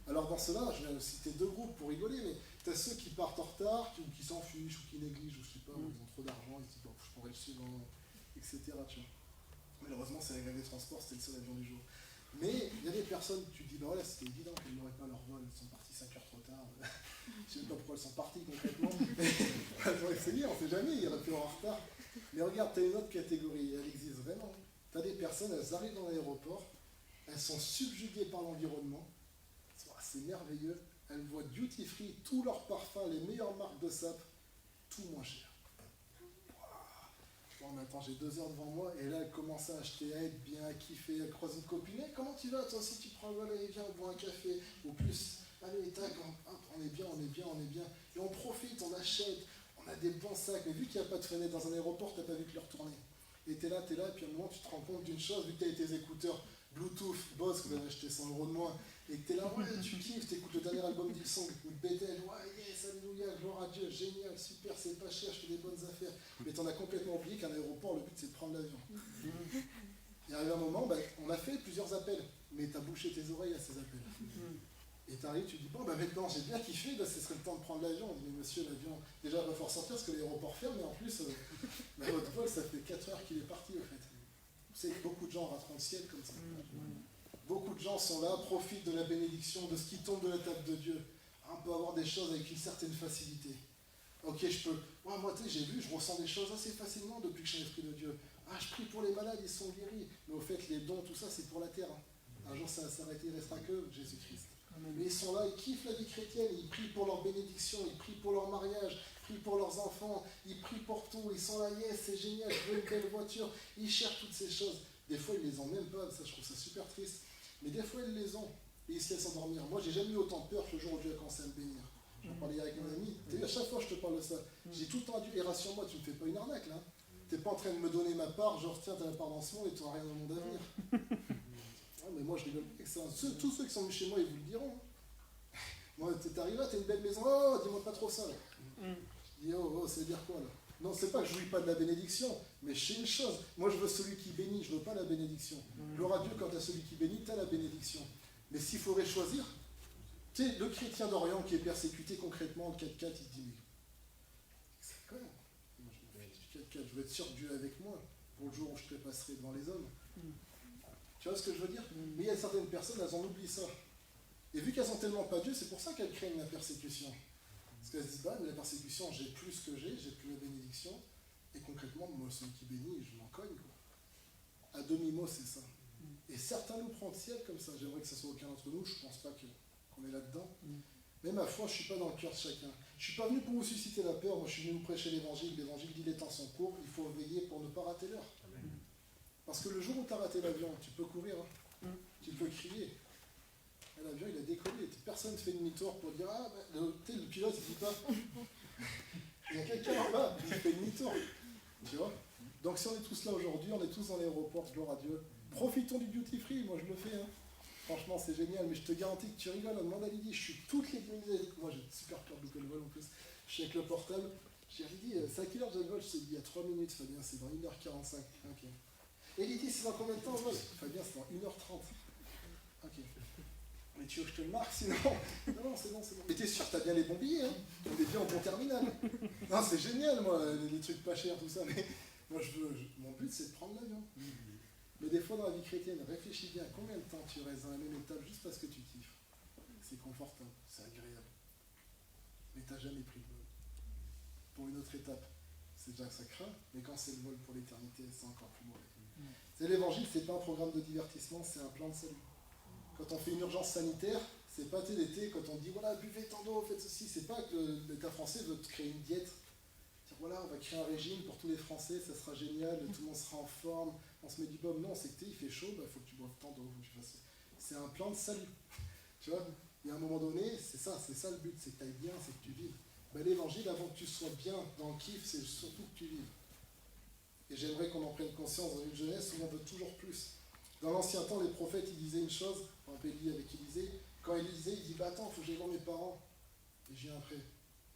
Alors dans cela, je viens de citer deux groupes pour rigoler, mais tu as ceux qui partent en retard, ou qui s'en fichent, ou qui négligent, ou je sais pas, ou ils ont trop d'argent, ils se disent bon, je pourrais le suivre. Et etc. Tu vois. Malheureusement, c'est la grève des transports, c'était le seul avion du jour. Mais il y a des personnes, tu te dis, bah voilà, c'était évident qu'elles n'auraient pas leur vol, elles sont parties 5 heures trop tard. Je ne sais même pas pourquoi elles sont parties concrètement. Elles ont essayé, on ne sait jamais, il y aurait pu en retard. Mais regarde, tu as une autre catégorie, elle existe vraiment. Tu as des personnes, elles arrivent dans l'aéroport, elles sont subjuguées par l'environnement, c'est merveilleux, elles voient duty free, tous leurs parfums, les meilleures marques de sap, tout moins cher. Bon, attends, j'ai 2 heures devant moi, et là, elle commence à acheter, à être bien, à kiffer, elle croise une copine. Hey, comment tu vas? Toi aussi, tu prends le vol, allez, viens, on boit un café. Ou plus, allez, tac, on est bien, on est bien, on est bien. Et on profite, on achète, on a des bons sacs. Mais vu qu'il n'y a pas de fenêtre dans un aéroport, tu n'as pas vu que leur tourner. Et tu es là, et puis à un moment, tu te rends compte d'une chose, vu que tu as tes écouteurs Bluetooth, Bose, que vous avez acheté 100 € de moins, et que tu es là, ouais, tu kiffes, tu écoutes le dernier album d'Hillsong, écoute Bethel, ouais, yes, alléluia, gloire à Dieu, génial, super, c'est pas cher, je fais des bonnes affaires. Mais tu en as complètement oublié qu'un aéroport, le but c'est de prendre l'avion. Et arrivé un moment, on a fait plusieurs appels, mais tu as bouché tes oreilles à ces appels. Et tu arrives, tu dis, bon, maintenant j'ai bien kiffé, ce serait le temps de prendre l'avion. On dit, mais monsieur, l'avion, déjà, il va falloir sortir parce que l'aéroport ferme, mais en plus, votre vol, ça fait 4 heures qu'il est parti, au fait. Vous savez que beaucoup de gens rateront le ciel comme ça. Beaucoup de gens sont là, profitent de la bénédiction, de ce qui tombe de la table de Dieu. On peut avoir des choses avec une certaine facilité. Ok, je peux. Moi, tu sais, j'ai vu, je ressens des choses assez facilement depuis que je suis l'Esprit de Dieu. Ah, je prie pour les malades, ils sont guéris. Mais au fait, les dons, tout ça, c'est pour la terre. Un jour, ça va s'arrêter, il ne restera que Jésus-Christ. Mais ils sont là, ils kiffent la vie chrétienne, ils prient pour leur bénédiction, ils prient pour leur mariage, ils prient pour leurs enfants, ils prient pour tout, ils sont là, yes, c'est génial, je veux une belle voiture, ils cherchent toutes ces choses. Des fois, ils les ont même pas, ça, je trouve ça super triste. Mais des fois, ils les ont, et ils se laissent endormir. Moi, j'ai jamais eu autant peur que le jour où Dieu a commencé à me bénir. J'en parlais avec mon ami, à chaque fois je te parle de ça, j'ai tout le temps dit, et rassure-moi, tu ne me fais pas une arnaque là. Tu n'es pas en train de me donner ma part, genre tiens, tu as la part dans ce monde et tu n'auras rien dans le monde à venir. Ouais, mais moi je rigole avec ça. Tous ceux qui sont venus chez moi, ils vous le diront. Moi, tu arrives là, tu as une belle maison, oh, dis-moi pas trop ça. Là. Je dis, oh, ça veut dire quoi là? Non, c'est pas que je ne jouis pas de la bénédiction, mais je sais une chose, moi je veux celui qui bénit, je ne veux pas la bénédiction. Gloire à Dieu, quand tu as celui qui bénit, tu as la bénédiction. Mais s'il faudrait choisir, tu sais, le chrétien d'Orient qui est persécuté concrètement, le 4-4, il se dit, mais c'est quand même. Moi, je me fais du 4-4, je veux être sûr que Dieu est avec moi pour le jour où je te passerai devant les hommes. Tu vois ce que je veux dire? Mais il y a certaines personnes, elles en oublient ça. Et vu qu'elles n'ont tellement pas Dieu, c'est pour ça qu'elles craignent la persécution. Parce qu'elles se disent, bah, mais la persécution, j'ai plus que j'ai plus la bénédiction. Et concrètement, moi, celui qui bénit, je m'en cogne. Quoi. À demi-mot, c'est ça. Et certains nous prennent le ciel comme ça. J'aimerais que ce soit aucun d'entre nous, je ne pense pas qu'on est là-dedans. Mais ma foi, je ne suis pas dans le cœur de chacun. Je ne suis pas venu pour vous susciter la peur, moi je suis venu vous prêcher l'évangile. L'évangile dit les temps sont courts, il faut veiller pour ne pas rater l'heure. Parce que le jour où tu as raté l'avion, tu peux courir, tu peux crier. Et l'avion il a décollé, personne ne fait demi-tour pour dire ah, le pilote il dit pas. Il y a quelqu'un en bas qui fait demi-tour. Tu vois? Donc si on est tous là aujourd'hui, on est tous dans l'aéroport, gloire à Dieu. Profitons du duty free, moi je le fais. Hein. Franchement c'est génial, mais je te garantis que tu rigoles. Demande à Lydie, je suis toutes les 10 minutes. Moi j'ai super peur de louper le vol en plus. Je suis avec le portable. J'ai dit, c'est à quelle heure j'ai le vol? Je t'ai dit, il y a 3 minutes, Fabien, c'est dans 1h45. Ok. Et Lydie, c'est dans combien de temps le vol? Fabien, c'est dans 1h30. Ok. Mais tu veux que je te le marque sinon? Non, c'est bon, c'est bon. Mais t'es sûr, t'as bien les bons billets, hein? On est bien au bon terminal. Non, c'est génial, moi, les trucs pas chers, tout ça. Mais moi, mon but, c'est de prendre l'avion. Mais des fois, dans la vie chrétienne, réfléchis bien combien de temps tu restes dans la même étape juste parce que tu kiffes. C'est confortable, c'est agréable. Mais t'as jamais pris le vol. Pour une autre étape, c'est déjà que ça craint, mais quand c'est le vol pour l'éternité, c'est encore plus mauvais. C'est l'évangile, c'est pas un programme de divertissement, c'est un plan de salut. Quand on fait une urgence sanitaire, c'est pas l'été, quand on dit voilà, buvez tant d'eau, faites ceci, c'est pas que l'État français veut créer une diète. Dire voilà, on va créer un régime pour tous les Français, ça sera génial, tout le monde sera en forme, on se met du baume. Non, c'est que il fait chaud, il faut que tu boives tant d'eau. C'est un plan de salut. Tu vois, il y a un moment donné, c'est ça le but, c'est que tu ailles bien, c'est que tu vives. Ben, l'évangile, avant que tu sois bien dans le kiff, c'est surtout que tu vives. Et j'aimerais qu'on en prenne conscience dans une jeunesse où on veut toujours plus. Dans l'ancien temps, les prophètes, ils disaient une chose, par exemple Élie avec Élisée, quand Élisée, il dit, bah attends, il faut que j'aille voir mes parents, et je viens après.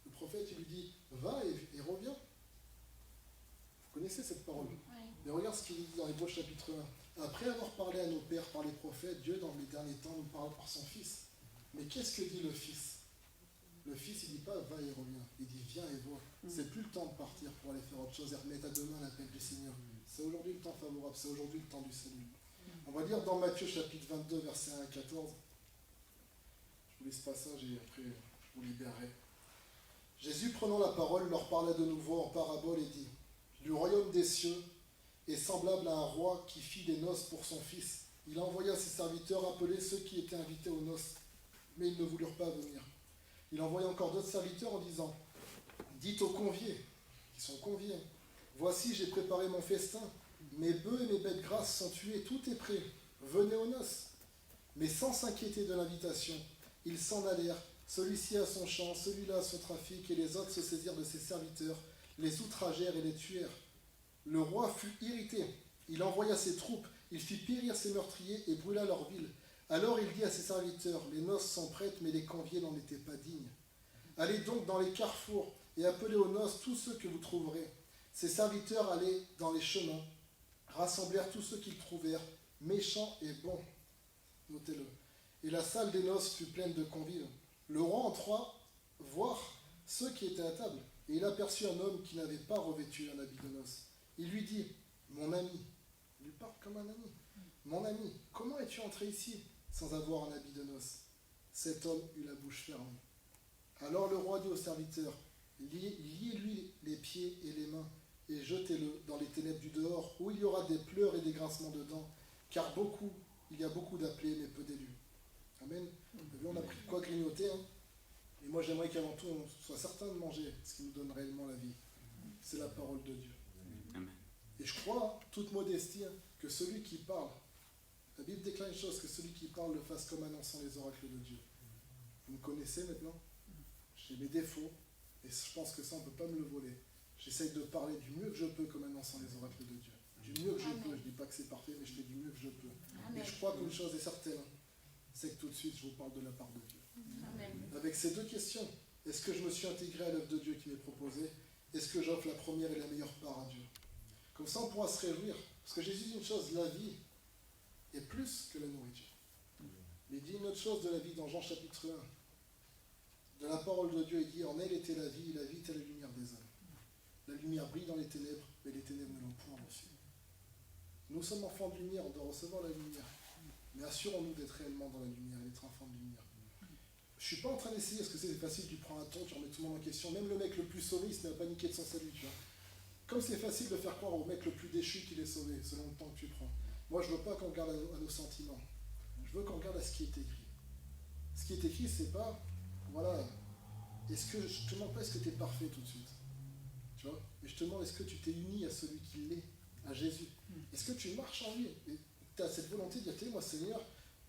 Le prophète, il lui dit, va et reviens. Vous connaissez cette parole? Mais regarde ce qu'il dit dans Hébreux chapitre 1. Après avoir parlé à nos pères par les prophètes, Dieu, dans les derniers temps, nous parle par son Fils. Mais qu'est-ce que dit le Fils? Le Fils, il ne dit pas va et reviens, il dit viens et vois. C'est plus le temps de partir pour aller faire autre chose et remettre à demain l'appel du Seigneur. C'est aujourd'hui le temps favorable, c'est aujourd'hui le temps du salut. On va lire dans Matthieu chapitre 22, versets 1 à 14. Je vous lis ce passage et après je vous libérerai. Jésus, prenant la parole, leur parla de nouveau en parabole et dit : Le royaume des cieux est semblable à un roi qui fit des noces pour son fils. Il envoya ses serviteurs appeler ceux qui étaient invités aux noces, mais ils ne voulurent pas venir. Il envoya encore d'autres serviteurs en disant : Dites aux conviés, qui sont conviés, voici, j'ai préparé mon festin, mes bœufs et mes bêtes grasses sont tués, tout est prêt, venez aux noces. Mais sans s'inquiéter de l'invitation, ils s'en allèrent, celui-ci à son champ, celui-là à son trafic, et les autres se saisirent de ses serviteurs, les outragèrent et les tuèrent. Le roi fut irrité, il envoya ses troupes, il fit périr ses meurtriers et brûla leur ville. Alors il dit à ses serviteurs : Les noces sont prêtes, mais les conviés n'en étaient pas dignes. Allez donc dans les carrefours et appelez aux noces tous ceux que vous trouverez. Ses serviteurs allaient dans les chemins, rassemblèrent tous ceux qu'ils trouvèrent, méchants et bons. Notez-le. Et la salle des noces fut pleine de convives. Le roi entra voir ceux qui étaient à table, et il aperçut un homme qui n'avait pas revêtu un habit de noces. Il lui dit : Mon ami, il lui parle comme un ami. Mon ami, comment es-tu entré ici sans avoir un habit de noces ? Cet homme eut la bouche fermée. Alors le roi dit aux serviteurs : Liez-lui les pieds et les mains et jetez-le dans les ténèbres du dehors, où il y aura des pleurs et des grincements de dents, car il y a beaucoup d'appelés, mais peu d'élus. Amen. On a pris de quoi grignoter. Hein. Et moi, j'aimerais qu'avant tout, on soit certain de manger ce qui nous donne réellement la vie. C'est la parole de Dieu. Amen. Et je crois, toute modestie, que celui qui parle, la Bible déclare une chose, que celui qui parle le fasse comme annonçant les oracles de Dieu. Vous me connaissez maintenant ? J'ai mes défauts, et je pense que ça, on ne peut pas me le voler. J'essaye de parler du mieux que je peux comme annonçant les oracles de Dieu. Du mieux que je peux. Je ne dis pas que c'est parfait, mais je fais du mieux que je peux. Amen. Et je crois qu'une chose est certaine, c'est que tout de suite, je vous parle de la part de Dieu. Amen. Avec ces deux questions, est-ce que je me suis intégré à l'œuvre de Dieu qui m'est proposée ? Est-ce que j'offre la première et la meilleure part à Dieu ? Comme ça, on pourra se réjouir. Parce que Jésus dit une chose, la vie est plus que la nourriture. Mais il dit une autre chose de la vie dans Jean chapitre 1. De la parole de Dieu, il dit : En elle était la vie était la lumière des hommes. La lumière brille dans les ténèbres, mais les ténèbres ne l'ont point reçue. Nous sommes enfants de lumière, on doit recevoir la lumière. Mais assurons-nous d'être réellement dans la lumière, d'être enfants de lumière. Je ne suis pas en train d'essayer, parce que c'est facile, tu prends un ton, tu remets tout le monde en question. Même le mec le plus sauvé, il se met à paniquer de son salut, tu vois. Comme c'est facile de faire croire au mec le plus déchu qu'il est sauvé, selon le temps que tu prends. Moi, je ne veux pas qu'on regarde à nos sentiments. Je veux qu'on regarde à ce qui est écrit. Ce qui est écrit, c'est pas, voilà, est-ce que, je ne te demande pas est-ce que tu es parfait tout de suite. Tu vois ? Mais je te demande est-ce que tu t'es uni à celui qui l'est, à Jésus. Est-ce que tu marches en lui ? Et tu as cette volonté de dire, moi Seigneur,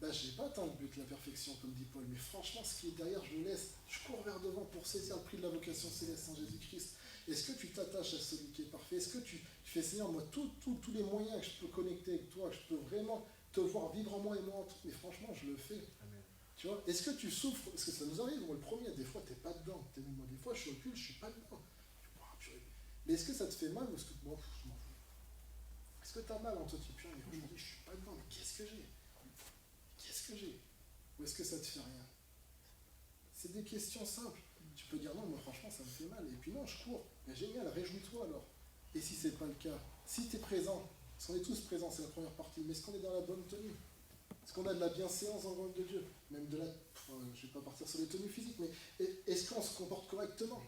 je n'ai pas atteint le but de la perfection, comme dit Paul, mais franchement, ce qui est derrière, je le laisse. Je cours vers devant pour saisir le prix de la vocation céleste en Jésus-Christ. Est-ce que tu t'attaches à celui qui est parfait ? Est-ce que tu fais, Seigneur, moi, tous les moyens que je peux connecter avec toi, que je peux vraiment te voir vivre en moi et moi en toi, mais franchement, je le fais. Amen. Tu vois ? Est-ce que tu souffres ? Parce que ça nous arrive, moi, le premier, des fois, tu n'es pas dedans. Moi, des fois, je suis au culte, je ne suis pas dedans. Mais est-ce que ça te fait mal ou est-ce que je m'en fous ? Est-ce que tu as mal en toi ? Tu dis, mais aujourd'hui, je ne suis pas dedans, mais qu'est-ce que j'ai ? Qu'est-ce que j'ai ? Ou est-ce que ça te fait rien ? C'est des questions simples. Tu peux dire non, moi franchement ça me fait mal. Et puis non, je cours. Mais génial, réjouis-toi alors. Et si c'est pas le cas, si tu es présent, parce qu'on est tous présents, c'est la première partie, mais est-ce qu'on est dans la bonne tenue ? Est-ce qu'on a de la bienséance dans le royaume de Dieu ? Même de la. Je ne vais pas partir sur les tenues physiques, mais est-ce qu'on se comporte correctement ?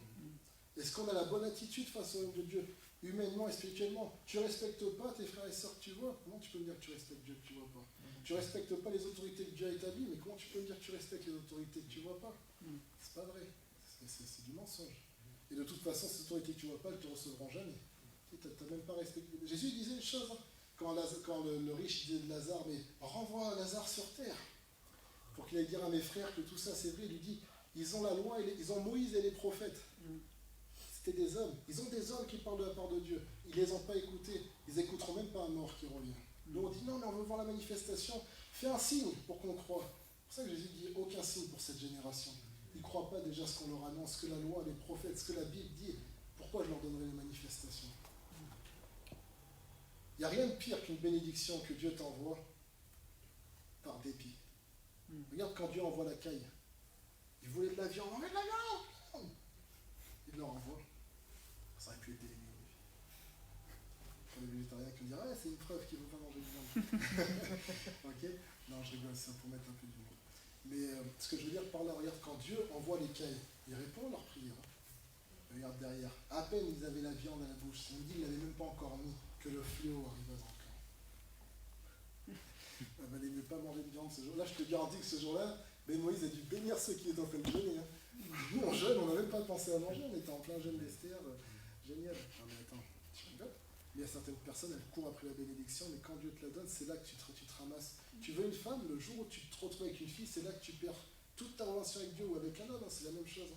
Est-ce qu'on a la bonne attitude face au royaume de Dieu ? Humainement et spirituellement. Tu ne respectes pas tes frères et sœurs que tu vois ? Comment tu peux me dire que tu respectes Dieu que tu ne vois pas ? Tu ne respectes pas les autorités que Dieu a établies, mais comment tu peux me dire que tu respectes les autorités que tu ne vois pas ? C'est pas vrai. C'est du mensonge. Et de toute façon, ces autorités que tu ne vois pas, elles ne te recevront jamais. Tu n'as même pas respecté. Jésus disait une chose, hein, quand le riche disait de Lazare, mais renvoie Lazare sur terre, pour qu'il aille dire à mes frères que tout ça c'est vrai. Il lui dit, ils ont la loi, ils ont Moïse et les prophètes. C'était des hommes. Ils ont des hommes qui parlent de la part de Dieu. Ils ne les ont pas écoutés. Ils n'écouteront même pas un mort qui revient. Nous on dit non, mais on veut voir la manifestation. Fais un signe pour qu'on croie. C'est pour ça que Jésus dit aucun signe pour cette génération. Ils ne croient pas déjà ce qu'on leur annonce, ce que la loi, les prophètes, ce que la Bible dit. Pourquoi je leur donnerai les manifestations ? Il n'y a rien de pire qu'une bénédiction que Dieu t'envoie par dépit. Regarde quand Dieu envoie la caille. Il voulait de la viande, on met de la viande. Il leur envoie. Ça aurait pu être éliminé. pour les végétariens qui vont dire « Ah, c'est une preuve qu'il ne faut pas manger de viande. » Ok? Non, je rigole, c'est pour mettre un peu d'humour. Mais ce que je veux dire par là, regarde, quand Dieu envoie les cailles, il répond à leur prière. Regarde derrière. À peine ils avaient la viande à la bouche. On dit qu'il n'avait même pas encore mis que le fléau arriva dans le camp. Il valait mieux pas manger de viande ce jour-là. Je te garantis que ce jour-là, Moïse a dû bénir ceux qui étaient en train de jeûner. Hein. Nous, on jeûne, on n'a même pas pensé à manger. On était en plein jeûne d'Esther. Génial. Non mais attends, tu rigoles? Il y a certaines personnes, elles courent après la bénédiction, mais quand Dieu te la donne, c'est là que tu te ramasses. Tu veux une femme, le jour où tu te retrouves avec une fille, c'est là que tu perds toute ta relation avec Dieu ou avec un homme. Hein, c'est la même chose.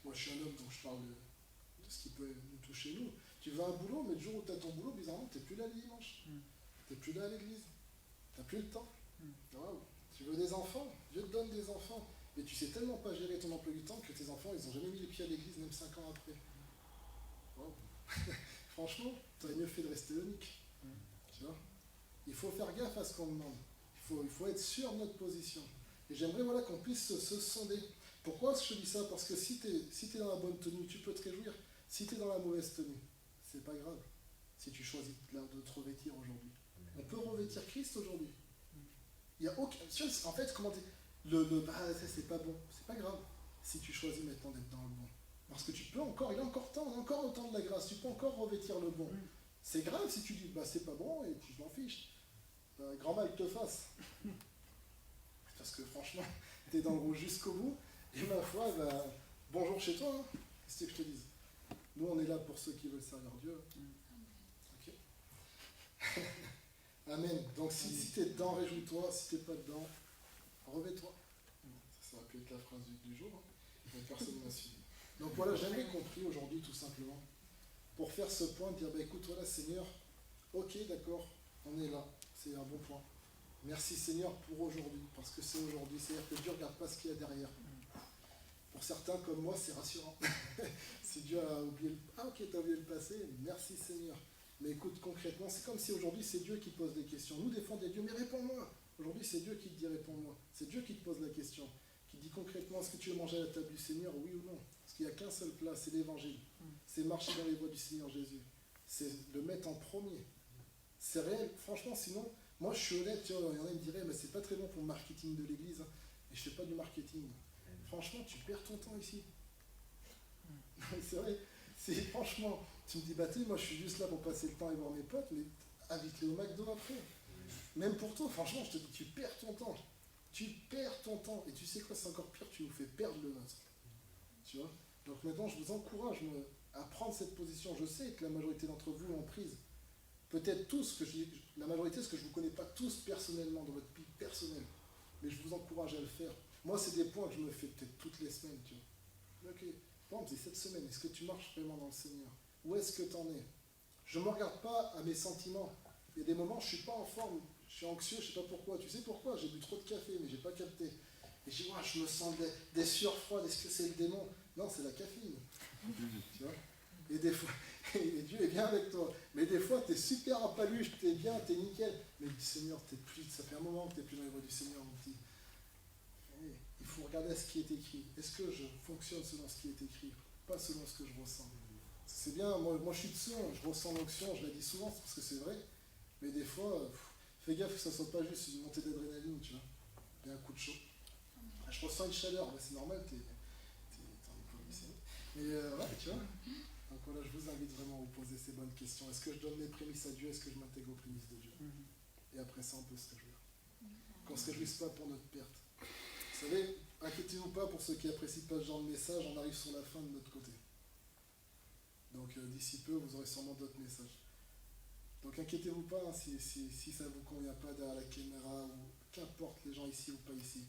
Moi, je suis un homme, donc je parle de ce qui peut nous toucher nous. Tu veux un boulot, mais le jour où tu as ton boulot, bizarrement, tu n'es plus là le dimanche. Tu n'es plus là à l'église. Tu n'as plus le temps. Wow. Tu veux des enfants, Dieu te donne des enfants. Mais tu sais tellement pas gérer ton emploi du temps que tes enfants, ils n'ont jamais mis les pieds à l'église, même 5 ans après. Wow. Franchement, tu aurais mieux fait de rester unique. Tu vois, il faut faire gaffe à ce qu'on demande. Il faut être sûr de notre position. Et j'aimerais voilà, qu'on puisse se sonder. Pourquoi je te dis ça? Parce que si tu es dans la bonne tenue, tu peux te réjouir. Si tu es dans la mauvaise tenue, c'est pas grave. Si tu choisis de te revêtir aujourd'hui. On peut revêtir Christ aujourd'hui. Il y a aucun... En fait, comment dire, ça c'est pas bon. C'est pas grave si tu choisis maintenant d'être dans le bon. Parce que tu peux encore, il y a encore temps, encore autant de la grâce, tu peux encore revêtir le bon. C'est grave si tu dis, c'est pas bon et puis je m'en fiche. Grand mal te fasse. Parce que franchement, t'es dans le rouge jusqu'au bout, et ma foi, bonjour chez toi, hein. Qu'est-ce que je te dise? Nous, on est là pour ceux qui veulent servir Dieu. Ok. Amen. Donc si t'es dedans, réjouis-toi, si t'es pas dedans, revêt-toi. Ça aurait pu être la phrase du jour, hein. Mais personne ne m'a suivi. Donc voilà, j'avais compris aujourd'hui tout simplement, pour faire ce point, dire, écoute, voilà Seigneur, ok, d'accord, on est là, c'est un bon point. Merci Seigneur pour aujourd'hui, parce que c'est aujourd'hui, c'est-à-dire que Dieu ne regarde pas ce qu'il y a derrière. Pour certains comme moi, c'est rassurant. Si Dieu a oublié ok, tu as oublié le passé, merci Seigneur. Mais écoute, concrètement, c'est comme si aujourd'hui c'est Dieu qui pose des questions. Nous défendons Dieu, mais réponds-moi. Aujourd'hui c'est Dieu qui te dit réponds-moi. C'est Dieu qui te pose la question, qui dit concrètement, est-ce que tu veux manger à la table du Seigneur, oui ou non? Parce qu'il n'y a qu'un seul plat, c'est l'évangile. C'est marcher dans les voies du Seigneur Jésus. C'est le mettre en premier. C'est réel, franchement, sinon, moi je suis honnête, il y en a qui me diraient, mais c'est pas très bon pour le marketing de l'église, hein, et je fais pas du marketing. Franchement, tu perds ton temps ici. C'est vrai, franchement, tu me dis, moi je suis juste là pour passer le temps et voir mes potes, mais invite-les au McDo après. Même pour toi, franchement, je te dis, tu perds ton temps. Tu perds ton temps. Et tu sais quoi, c'est encore pire, tu nous fais perdre le nôtre. Tu vois? Donc maintenant, je vous encourage à prendre cette position. Je sais que la majorité d'entre vous l'ont prise. Peut-être tous, la majorité, parce que je ne vous connais pas tous personnellement dans votre vie personnelle, mais je vous encourage à le faire. Moi, c'est des points que je me fais peut-être toutes les semaines, tu vois. Ok, bon, c'est cette semaine, est-ce que tu marches vraiment dans le Seigneur? Où est-ce que tu en es? Je ne me regarde pas à mes sentiments. Il y a des moments, je ne suis pas en forme, je suis anxieux, je ne sais pas pourquoi. Tu sais pourquoi? J'ai bu trop de café, mais je n'ai pas capté. Et je dis, je me sens des sueurs froides, est-ce que c'est le démon? Non, c'est la caféine. Tu vois? Et des fois, et Dieu est bien avec toi. Mais des fois, tu es super en paluche, tu es bien, tu es nickel. Mais le Seigneur, ça fait un moment que tu n'es plus dans les voies du Seigneur, mon petit. Et il faut regarder ce qui est écrit. Est-ce que je fonctionne selon ce qui est écrit? Pas selon ce que je ressens. C'est bien, moi je suis dessous, je ressens l'onction, je la dis souvent, parce que c'est vrai. Mais des fois, fais gaffe que ça ne soit pas juste une montée d'adrénaline, tu vois. Il y a un coup de chaud. Je ressens une chaleur, c'est normal, t'en es pas glycémique. Mais ouais, tu vois. Donc voilà, je vous invite vraiment à vous poser ces bonnes questions. Est-ce que je donne mes prémices à Dieu? Est-ce que je m'intègre aux prémices de Dieu? Et après ça, on peut se réjouir. Qu'on ne se réjouisse pas pour notre perte. Vous savez, inquiétez-vous pas pour ceux qui apprécient pas ce genre de message, on arrive sur la fin de notre côté. Donc d'ici peu, vous aurez sûrement d'autres messages. Donc inquiétez-vous pas hein, si ça ne vous convient pas derrière la caméra, ou qu'importe les gens ici ou pas ici.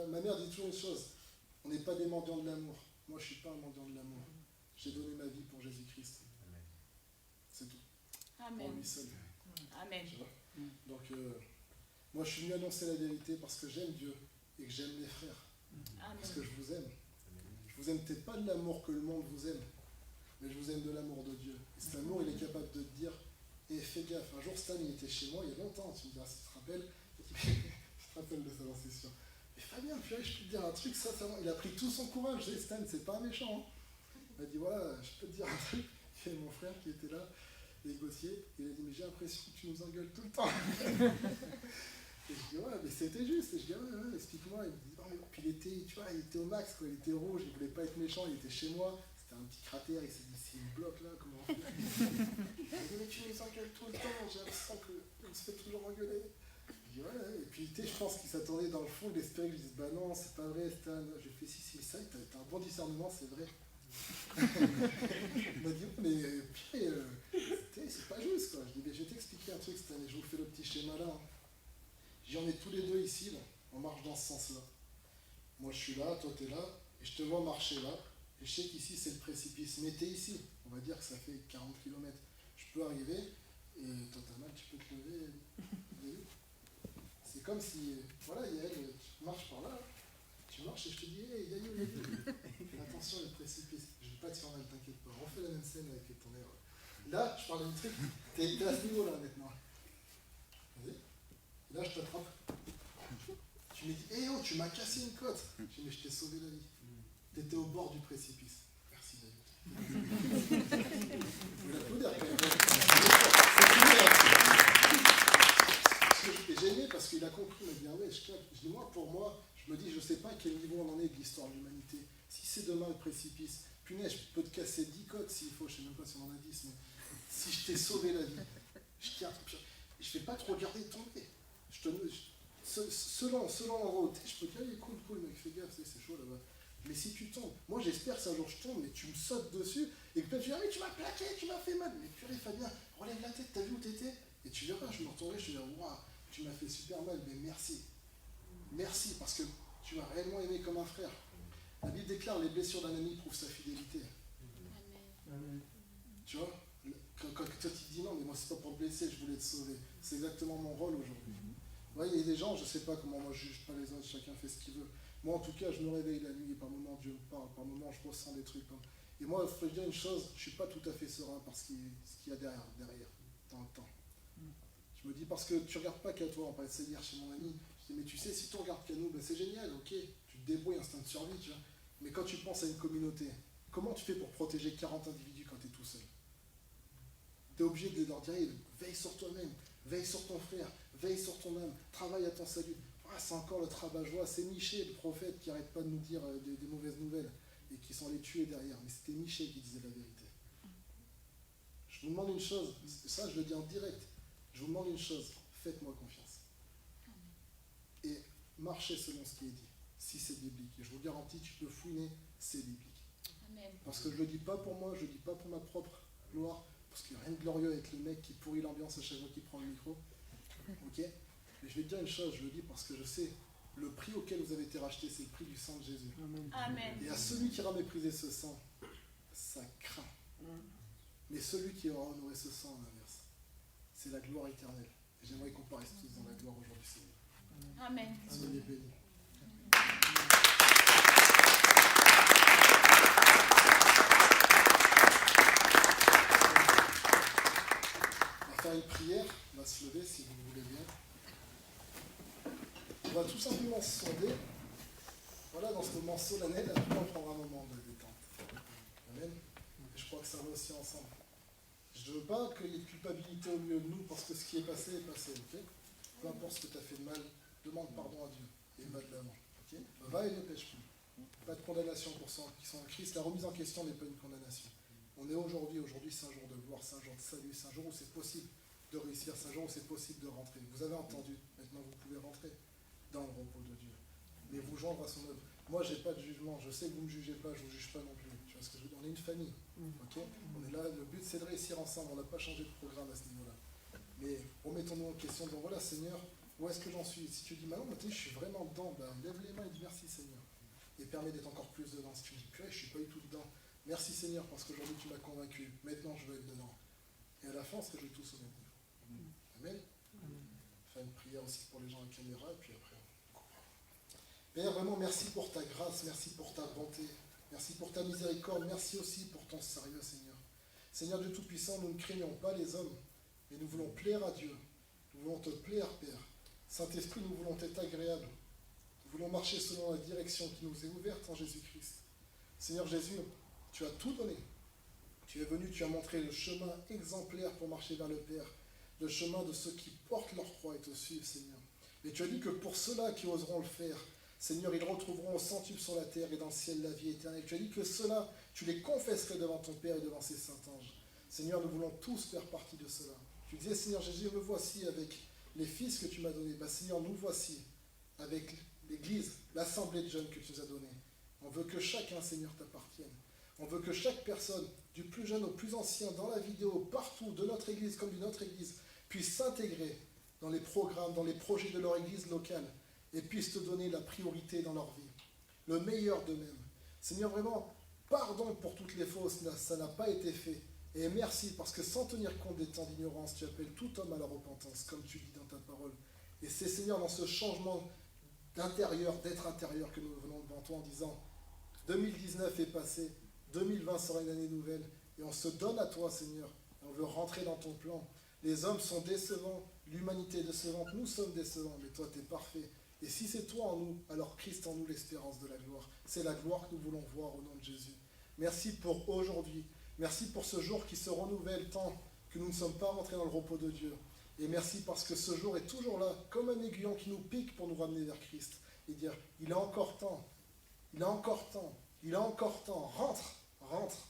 Ma mère dit toujours une chose, on n'est pas des mendiants de l'amour. Moi, je ne suis pas un mendiant de l'amour. J'ai donné ma vie pour Jésus-Christ. C'est tout. Amen. Pour lui seul. Amen. Donc, moi, je suis venu annoncer la vérité parce que j'aime Dieu et que j'aime les frères. Amen. Parce que je vous aime. Je vous aime peut-être pas de l'amour que le monde vous aime, mais je vous aime de l'amour de Dieu. Et cet amour, il est capable de te dire, fais gaffe. Un jour, Stan, il était chez moi, il y a longtemps, tu me diras si tu te rappelles. Tu te rappelles de ça, c'est sûr. Mais Fabien, je peux te dire un truc, ça, il a pris tout son courage. Stan, c'est pas méchant. Hein. Il m'a dit, voilà, je peux te dire un truc. Il y avait mon frère qui était là. Et Gauthier, il a dit, mais j'ai l'impression que tu nous engueules tout le temps. Et je dis, ouais, mais c'était juste. Et je dis, ouais, explique-moi. Il me dit, non, mais puis il était, tu vois, il était au max, quoi. Il était rouge, il voulait pas être méchant, il était chez moi. C'était un petit cratère, il s'est dit, c'est une bloc là, comment on fait? Il m'a dit, mais tu nous engueules tout le temps, j'ai l'impression qu'on se fait toujours engueuler. Je dis, ouais, et puis, tu sais, je pense qu'il s'attendait dans le fond, il espérait que je dise, bah non, c'est pas vrai, Stan. J'ai fait, si, ça, t'as un bon discernement, c'est vrai. Il m'a dit, mais puis, c'est pas juste, quoi. Je dis, mais je vais t'expliquer un truc, Stan, et je vous fais le petit schéma là. J'en ai tous les deux ici, là. On marche dans ce sens-là. Moi, je suis là, toi, t'es là, et je te vois marcher là, et je sais qu'ici, c'est le précipice. Mais t'es ici, on va dire que ça fait 40 km. Je peux arriver, et toi, t'as mal, tu peux te lever. C'est comme si, voilà, Yael, tu marches par là, tu marches et je te dis, hey, Yael, fais attention, il y a le précipice. Je ne vais pas te faire mal, t'inquiète pas. On fait la même scène avec ton erreur. Là, je parle d'un truc, t'es à ce niveau-là maintenant. Vas-y. Là, je t'attrape. Tu me dis, hé oh, tu m'as cassé une côte. Je dis, mais je t'ai sauvé la vie. T'étais au bord du précipice. Merci, David. Vous l'applaudir quand même. J'étais gêné parce qu'il a compris, il m'a dit, ah ouais, je dis, moi, pour moi, je me dis, je ne sais pas à quel niveau on en est de l'histoire de l'humanité. Si c'est demain le précipice, punaise, je peux te casser 10 côtes s'il faut, je ne sais même pas si on en a 10, mais si je t'ai sauvé la vie, je ne vais pas te regarder tomber. Selon l'endroit où t'es, je peux te dire, cool, mec, fais gaffe, c'est chaud là-bas. Mais si tu tombes, moi j'espère que c'est un jour je tombe, mais tu me sautes dessus, et que tu dis, ah oui, tu m'as plaqué, tu m'as fait mal. Mais purée, Fabien, relève la tête, t'as vu où t'étais? Et tu verras, je me retournerai, je te dirai, waouh, tu m'as fait super mal, mais merci. Merci, parce que tu m'as réellement aimé comme un frère. La Bible déclare, les blessures d'un ami prouvent sa fidélité. Amen. Tu vois, quand toi tu te dis, non, mais moi c'est pas pour te blesser, je voulais te sauver. C'est exactement mon rôle aujourd'hui. Ouais, il y a des gens, je ne sais pas comment moi je juge pas les autres, chacun fait ce qu'il veut. Moi en tout cas, je me réveille la nuit et par moments Dieu me parle, par moments je ressens des trucs. Hein. Et moi, il faut dire une chose, je ne suis pas tout à fait serein par ce qu'il y a derrière, dans le temps. Je me dis, parce que tu ne regardes pas qu'à toi, on parlait de ça hier chez mon ami, je dis, mais tu sais, si tu regardes qu'à nous, ben c'est génial, ok, tu te débrouilles, instinct de survie, tu vois. Mais quand tu penses à une communauté, comment tu fais pour protéger 40 individus quand tu es tout seul? Tu es obligé de leur dire, hey, veille sur toi-même, veille sur ton frère, veille sur ton âme, travaille à ton salut. Ah, c'est encore le rabat-joie, c'est Michée, le prophète, qui n'arrête pas de nous dire des mauvaises nouvelles et qui sont les tuer derrière. Mais c'était Michée qui disait la vérité. Je vous demande une chose, ça je le dis en direct, je vous demande une chose, faites-moi confiance. Et marchez selon ce qui est dit, si c'est biblique. Et je vous garantis, tu peux fouiner, c'est biblique. Amen. Parce que je ne le dis pas pour moi, je ne le dis pas pour ma propre gloire, parce qu'il n'y a rien de glorieux avec le mec qui pourrit l'ambiance à chaque fois qu'il prend le micro. Ok? Mais je vais te dire une chose, je le dis parce que je sais, le prix auquel vous avez été racheté, c'est le prix du sang de Jésus. Amen. Et à celui qui aura méprisé ce sang, ça craint. Mais celui qui aura honoré ce sang, à l'inverse, c'est la gloire éternelle. Et j'aimerais qu'on paraisse tous dans la gloire aujourd'hui, Seigneur. Amen. Soyez bénis. On va faire une prière, on va se lever si vous voulez bien. On va tout simplement se sonder. Voilà, dans ce moment solennel, après on prendra un moment de détente. Amen. Et je crois que ça va aussi ensemble. Je ne veux pas qu'il y ait de culpabilité au milieu de nous parce que ce qui est passé, ok? Peu importe ce que tu as fait de mal, demande pardon à Dieu et va de l'avant. Okay? Va et ne pêche plus. Pas de condamnation pour ceux qui sont en Christ. La remise en question n'est pas une condamnation. On est aujourd'hui c'est un jour de gloire, c'est un jour de salut, c'est un jour où c'est possible de réussir, c'est un jour où c'est possible de rentrer. Vous avez entendu, maintenant vous pouvez rentrer dans le repos de Dieu. Mais vous joindre à son œuvre. Moi, je n'ai pas de jugement, je sais que vous ne me jugez pas, je ne vous juge pas non plus. Tu vois ce que je veux dire? On est une famille, ok? On est là, le but c'est de réussir ensemble, on n'a pas changé de programme à ce niveau-là. Mais remettons-nous en question, donc voilà, Seigneur, où est-ce que j'en suis? Si tu dis, maintenant, je suis vraiment dedans, ben, lève les mains et dis merci, Seigneur. Et permets d'être encore plus dedans. Si tu me dis, purée, je ne suis pas du tout dedans. Merci, Seigneur, parce qu'aujourd'hui tu m'as convaincu. Maintenant, je veux être dedans. Et à la fin, on se réjouit tous au même niveau. Amen. Faire une prière aussi pour les gens à la caméra, et puis après, on coupe. Père, vraiment, merci pour ta grâce, merci pour ta bonté, merci pour ta miséricorde, merci aussi pour ton sérieux, Seigneur. Seigneur Dieu Tout-Puissant, nous ne craignons pas les hommes, mais nous voulons plaire à Dieu. Nous voulons te plaire, Père. Saint-Esprit, nous voulons être agréables. Nous voulons marcher selon la direction qui nous est ouverte en Jésus-Christ. Seigneur Jésus, tu as tout donné Tu es venu, tu as montré le chemin exemplaire pour marcher vers le Père. Le chemin de ceux qui portent leur croix et te suivent, Seigneur. Et tu as dit que pour ceux-là qui oseront le faire, Seigneur, ils retrouveront au centuple sur la terre et dans le ciel la vie éternelle. Tu as dit que ceux-là, tu les confesserais devant ton Père et devant ses saints anges. Seigneur, nous voulons tous faire partie de cela. Tu disais, Seigneur Jésus, me voici avec les fils que tu m'as donnés. Seigneur, nous voici avec l'Église, l'assemblée de jeunes que tu nous as donnée. On veut que chacun, Seigneur, t'appartienne. On veut que chaque personne, du plus jeune au plus ancien, dans la vidéo, partout, de notre Église comme d'une autre Église, puisse s'intégrer dans les programmes, dans les projets de leur Église locale et puisse te donner la priorité dans leur vie, le meilleur d'eux-mêmes. Seigneur, vraiment, pardon pour toutes les fausses, ça n'a pas été fait. Et merci parce que sans tenir compte des temps d'ignorance, tu appelles tout homme à la repentance, comme tu dis dans ta parole. Et c'est, Seigneur, dans ce changement d'intérieur, d'être intérieur, que nous venons devant toi en disant 2019 est passé, 2020 sera une année nouvelle, et on se donne à toi, Seigneur, et on veut rentrer dans ton plan. Les hommes sont décevants, l'humanité est décevante, nous sommes décevants, mais toi, tu es parfait. Et si c'est toi en nous, alors Christ en nous, l'espérance de la gloire. C'est la gloire que nous voulons voir au nom de Jésus. Merci pour aujourd'hui. Merci pour ce jour qui se renouvelle tant que nous ne sommes pas rentrés dans le repos de Dieu. Et merci parce que ce jour est toujours là, comme un aiguillon qui nous pique pour nous ramener vers Christ. Et dire, il a encore temps, il a encore temps, il a encore temps, rentre, rentre.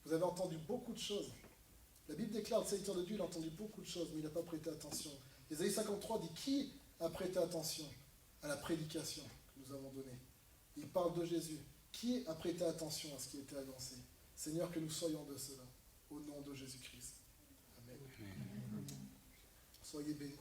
Vous avez entendu beaucoup de choses. La Bible déclare, le serviteur de Dieu, il a entendu beaucoup de choses, mais il n'a pas prêté attention. Ésaïe 53 dit, qui a prêté attention à la prédication que nous avons donnée? Il parle de Jésus. Qui a prêté attention à ce qui était annoncé? Seigneur, que nous soyons de cela, au nom de Jésus-Christ. Amen. Soyez bénis.